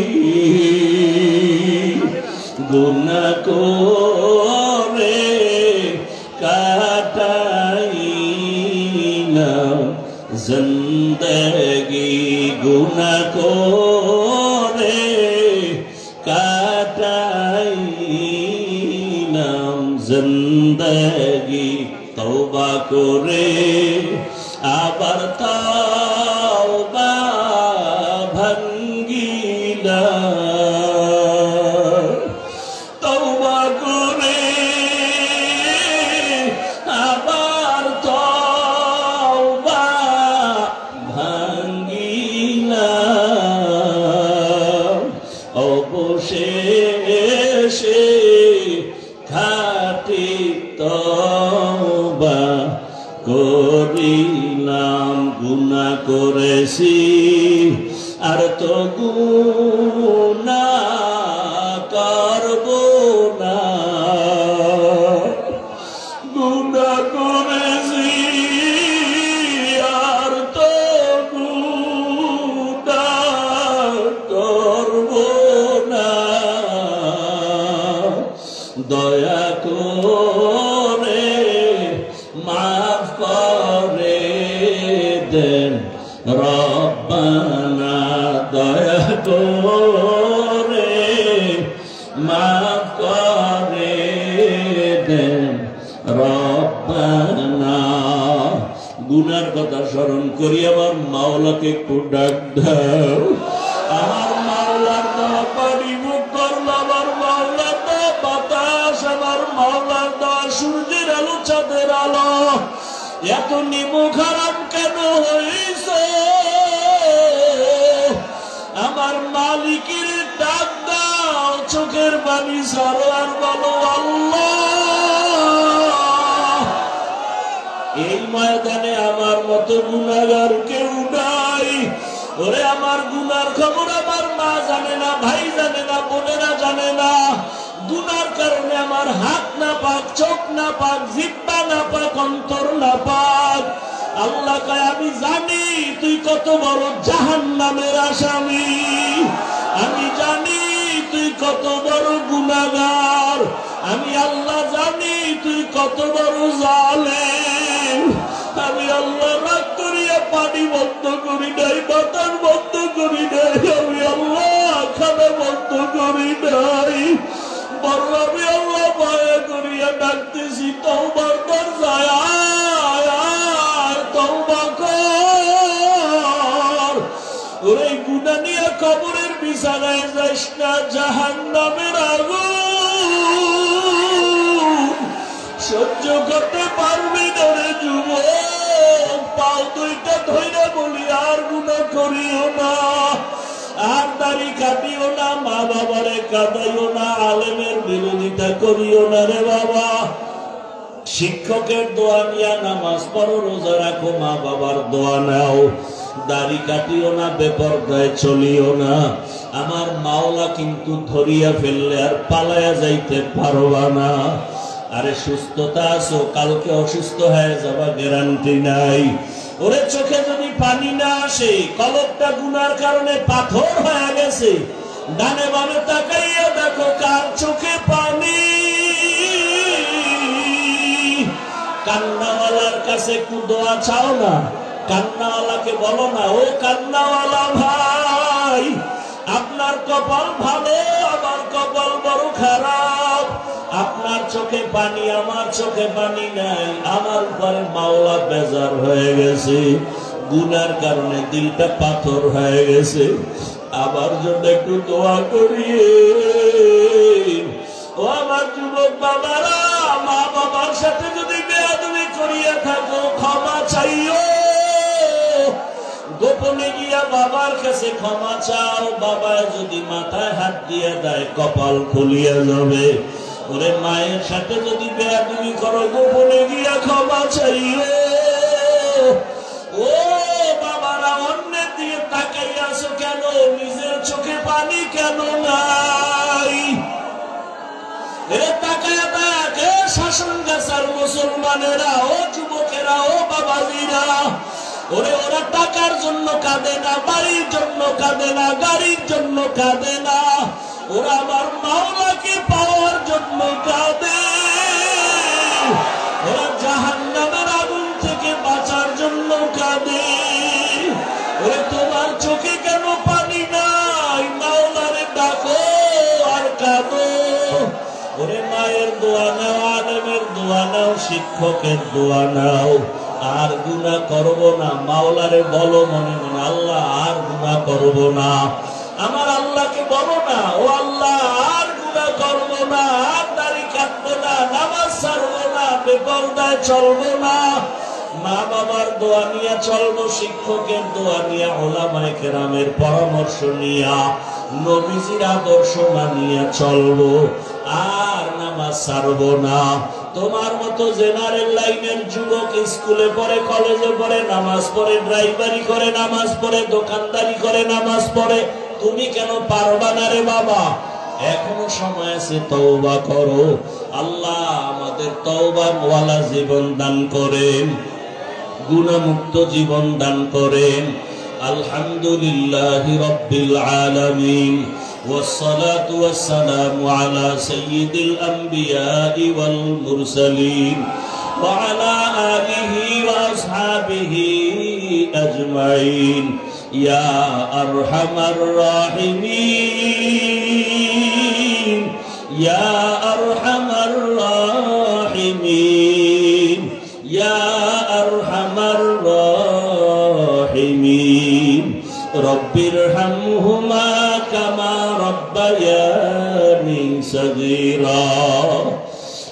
গুনাহ করে কাটাইলাম জিন্দেগি, গুনাহ করে কাটাইলাম জিন্দেগি। তওবা করে আবার তওবা ভাঙ্গিলাম, তওবা করে আবার তওবা ভাঙ্গিলাম। অবশেষে খাঁটি তওবা করিলাম। গুনাহ করেছি আর তো গুনাহ করব না, গুনাহ করেছি আর তো গুনাহ করব না। দয়া করে মাফ করে দেন রব্বানা, দয়া করে মাফ করে দেন রব্বানা। গুনার কথা স্মরণ করি আমার মাওলাকে একটু ডাক দাও। আমার মাওলার দেওয়া পানি মুখ করল, আমার মাওলার দেওয়া বাতাস, আমার মাওলার দেওয়া সূর্যের আলো চাঁদের আলো, এত নিমুখ হারাম কেন হয়েছে? আমার মালিকের ডাক দাও, চোখের পানি ছাড়ো আর বলো আল্লাহ। এই ময়দানে আমার মতো গুনাহগার কেউ নাই। ওরে আমার গুনার খবর আমার মা জানে না, ভাই জানে না, বোনেরা জানে না। গুনার কারণে আমার হাত না পাক, চোখ না পাক, জিহ্বা না পাক, অন্তর না পাক। আল্লাহ কয় আমি জানি তুই কত বড় জাহান্নামের আসামি, আমি জানি তুই কত বড় গুনাহগার, আমি আল্লাহ জানি তুই কত বড় জালেম। আমি আল্লাহ রাগ করিয়া পানি বন্ধ করি নাই, বাতাস বন্ধ করি নাই, আমি আল্লাহ খানা বন্ধ করি নাই। বড় আমি আল্লাহ মায়া করিয়া ডাকতেছি, তওবার দরজায় আয়, তওবা কর। ওরে গুনাহ নিয়ে কবরের বিছানায় যাস না, জাহান্নামের আগুন সহ্য করতে পারবি না রে যুবক। পাও দুইটা ধইরা বলি আর গুনাহ করিও না, আর দাড়ি কাটিও না, মা বাবারে কাঁদাইও না, আলেমের বিরোধিতা করিও না রে বাবা। শিক্ষকের দোয়া নিয়া নামাজ পড়ো, রোজা রাখো, মা বাবার দোয়া নাও, দাড়ি কাটিও না, বেপরদায় চলিও না। আমার মাওলা কিন্তু ধরিয়া ফেললে আর পালায়া যাইতে পারবা না। আরে সুস্থতা আছো, কালকে অসুস্থ হয়ে যাবা গ্যারান্টি নাই। ওরে চোখে যদি পানি না আসে, কলবটা গুনার কারণে পাথর হয়ে গেছে, ডানে বামে তাকাইয়া দেখো কার চোখে পানি। কান্নাওয়ালার কাছে একটু দোয়া চাও না, কান্নাওয়ালাকে বলো না, ও কান্নাওয়ালা ভাই, আপনার কপাল ভালো, আমার কপাল বড় খারাপ। আপনার চোখে পানি, আমার চোখে পানি নাই, আমার উপরে মাওলা বেজার হয়ে গেছে, গুনার কারণে দিলটা পাথর হয়ে গেছে। আমার জন্য একটু দোয়া করিয়ে। ও আমার যুবক বাবারা, মা বাবার সাথে যদি বেয়াদবি করিয়া থাকো ক্ষমা চাইও, গোপনে গিয়া বাবার কাছে ক্ষমা চাও। বাবা যদি মাথায় হাত দিয়ে দেয় কপাল খুলিয়া যাবে। ওরে মায়ের সাথে যদি বেয়াদবি করো, গোপনে গিয়া ক্ষমা চাইও। ও বাবারা, অন্যের দিয়ে তাকাইয়াছো কেন? নিজের চোখে পানি কেন নাই? তাকায়া দেখ শাসন গাছার মুসলমানেরা, ও যুবকেরা, ও বাবাজিরা, ওরে ওরা টাকার জন্য কাঁদে না, বাড়ির জন্য কাঁদে না, গাড়ির জন্য কাঁদে না, ওরা আমার মাওলাকে পাওয়ার জন্য কাঁদে। ওরা জাহান্নামের আগুন থেকে বাঁচার জন্য কাঁদে। ওরে তোমার চোখে কেন পানি নাই? মাওলারে ডাকো আর কাঁদো। ওরে মায়ের দোয়া নাও, আলেমের দোয়া নাও, শিক্ষকের দোয়া নাও, আর গুনাহ করব না। মাওলারে বলো মনে মনে, আল্লাহ আর গুনাহ করব না। আমার আল্লাহকে বলো না, ও আল্লাহ আর গুনাহ করব না, আর দাড়ি কাটবো না, নামাজ ছাড়বো না, বেপরদায় চলবো না। মা বাবার দোয়া নিয়ে চলবো, শিক্ষকের দোয়া নিয়ে, ওলামায়ে কেরামের পরামর্শ নিয়া, নবীজির আদর্শ মানিয়া চলবো, আর নামাজ ছাড়বো না। তোমার মতো জেনারেল লাইনের যুবক স্কুলে পড়ে, কলেজে পড়ে, নামাজ পড়ে, ড্রাইভারি করে নামাজ পড়ে, দোকানদারি করে নামাজ পড়ে, তুমি কেন পারবা না রে বাবা? এখনো সময় আছে, তওবা করো। আল্লাহ আমাদের তওবার ওয়ালা জীবন দান করেন, গুনাহমুক্ত জীবন দান করেন। আলহামদুলিল্লাহি রাব্বিল আলামিন, والصلاة والسلام على سيد الأنبياء والمرسلين وعلى آله وأصحابه أجمعين يا أرحم الراحمين يا أرحم الراحمين يا أرحم الراحمين الرحيم رب ارحمهما كما ربياني صغيرا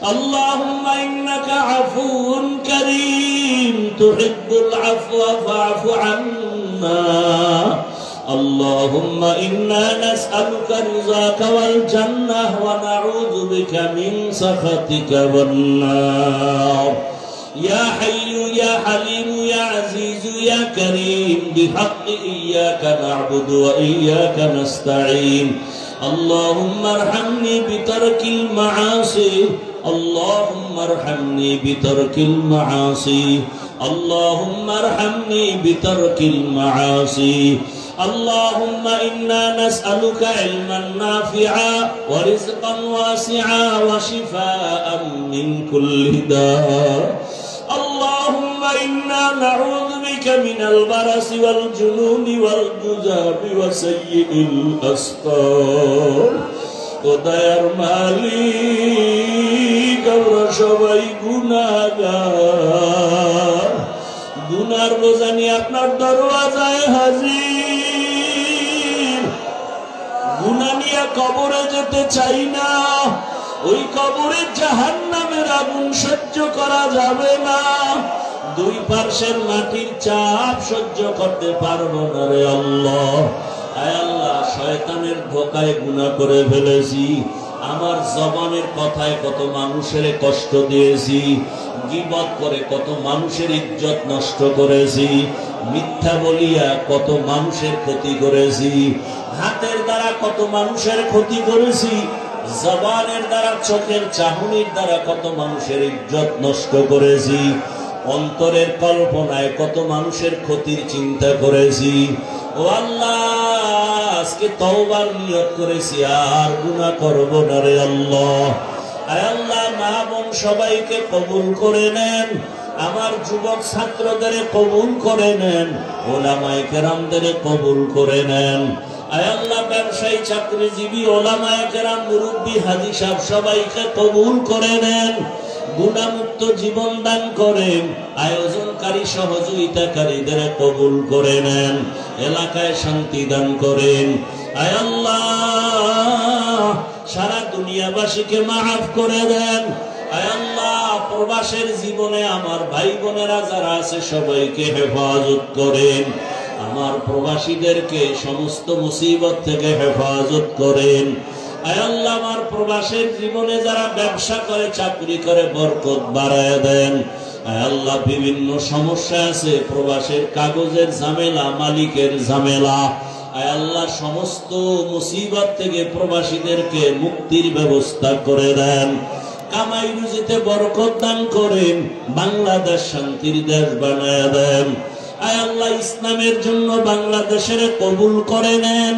اللهم إنك عفو كريم تحب العفو فاعف عنا اللهم إنا نسألك رضاك والجنة ونعوذ بك من سخطك والنار يا حي يا حليم يا عزيز يا كريم بحق إياك نعبد وإياك نستعين اللهم ارحمني بترك المعاصي اللهم ارحمني بترك المعاصي اللهم ارحمني بترك المعاصي اللهم إنا نسألك علما نافعا ورزقا واسعا وشفاء من كل داء اللهم إنا نعوذ بك من البرص والجنون والجذام وسيء الأسقام ودير مالك ورشوي গুনাহগার গুনার বোঝানি আপনার দরওয়াজায় হাজির গুনাহ নিয়ে কবরে যেতে চাই না ওই কবরে জাহান্নামের আগুন সহ্য করা যাবে না দুই পার্শ্বের মাটির চাপ সহ্য করতে পারবো না রে আল্লাহ আয় আল্লাহ শয়তানের ধোঁকায় গুনাহ করে ফেলেছি আমার জবানের কথায় কত মানুষের কষ্ট দিয়েছি গীবত করে কত মানুষের ইজ্জত নষ্ট করেছি মিথ্যা বলিয়া কত মানুষের ক্ষতি করেছি হাতের দ্বারা কত মানুষের ক্ষতি করেছি জবানের দ্বারা চোখের চাহনির দ্বারা কত মানুষের ইজ্জত নষ্ট করেছি অন্তরের কল্পনায় কত মানুষের ক্ষতির চিন্তা করেছি ও আল্লাহ আজকে তওবার নিয়ত করেছি আর গুনাহ করব না রে আল্লাহ আয় আল্লাহ মা বোন সবাইকে কবুল করে নেন আমার যুবক ছাত্রদের কবুল করে নেন ওলামায়ে কেরামদের কবুল করে নেন আয় আল্লাহ ব্যবসায়ী চাকরিজীবী ওলামায়ে কেরাম মুরব্বী হাজী সাহেব সবাইকে কবুল করে নেন গুনাহমুক্ত জীবন দান করেন আয়োজনকারী সহযোগিতাকারীদের কবুল করে নেন এলাকায় শান্তি দান করেন আয় আল্লাহ সারা দুনিয়াবাসীকে মাফ করে দেন আয় আল্লাহ প্রবাসের জীবনে আমার ভাই বোনেরা যারা আছে সবাইকে হেফাজত করেন আমার প্রবাসীদেরকে সমস্ত মুসিবত থেকে হেফাজত করেন আয় আল্লাহ আমার প্রবাসের জীবনে যারা ব্যবসা করে চাকরি করে বরকত বাড়ায় দেন আয় আল্লাহ বিভিন্ন সমস্যা আছে প্রবাসের কাগজের ঝামেলা মালিকের ঝামেলা আয় আল্লাহ সমস্ত মুসিবত থেকে প্রবাসীদেরকে মুক্তির ব্যবস্থা করে দেন কামাই রুজিতে বরকত দান করেন বাংলাদেশ শান্তির দেশ বানায় দেন আয় আল্লাহ ইসলামের জন্য বাংলাদেশের কবুল করে নেন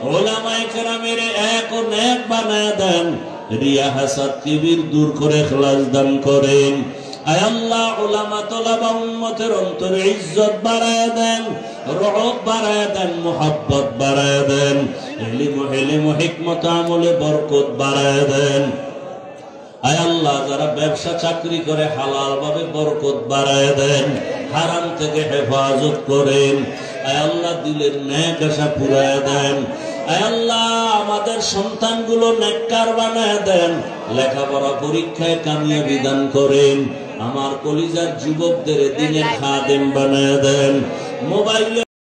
ওলামায়ে কেরামের এক ও নেক বানায় দেন রিয়া হাসাদ কিবির দূর করে ইখলাস দান করেন আয় আল্লাহ উলামা তোলাবা উম্মতের অন্তরে ইজ্জত বাড়ায় দেন রহমত বাড়ায় দেন মুহাব্বত বাড়ায় দেন ইলম ও হিকমত আমলে বরকত বাড়ায় দেন আয় আল্লাহ যারা ব্যবসা চাকরি করে হালাল ভাবে বরকত বাড়ায় দেন হারাম থেকে হেফাজত করেন আয় আল্লাহ দিলের নেক আশা পুরায় দেন আয় আল্লাহ আমাদের সন্তানগুলো নেককার বানায় দেন লেখাপড়া পরীক্ষায় কামিয়াবি দান করেন আমার কলিজার যুবকদের দিনের খাদেম বানায় দেন মোবাইল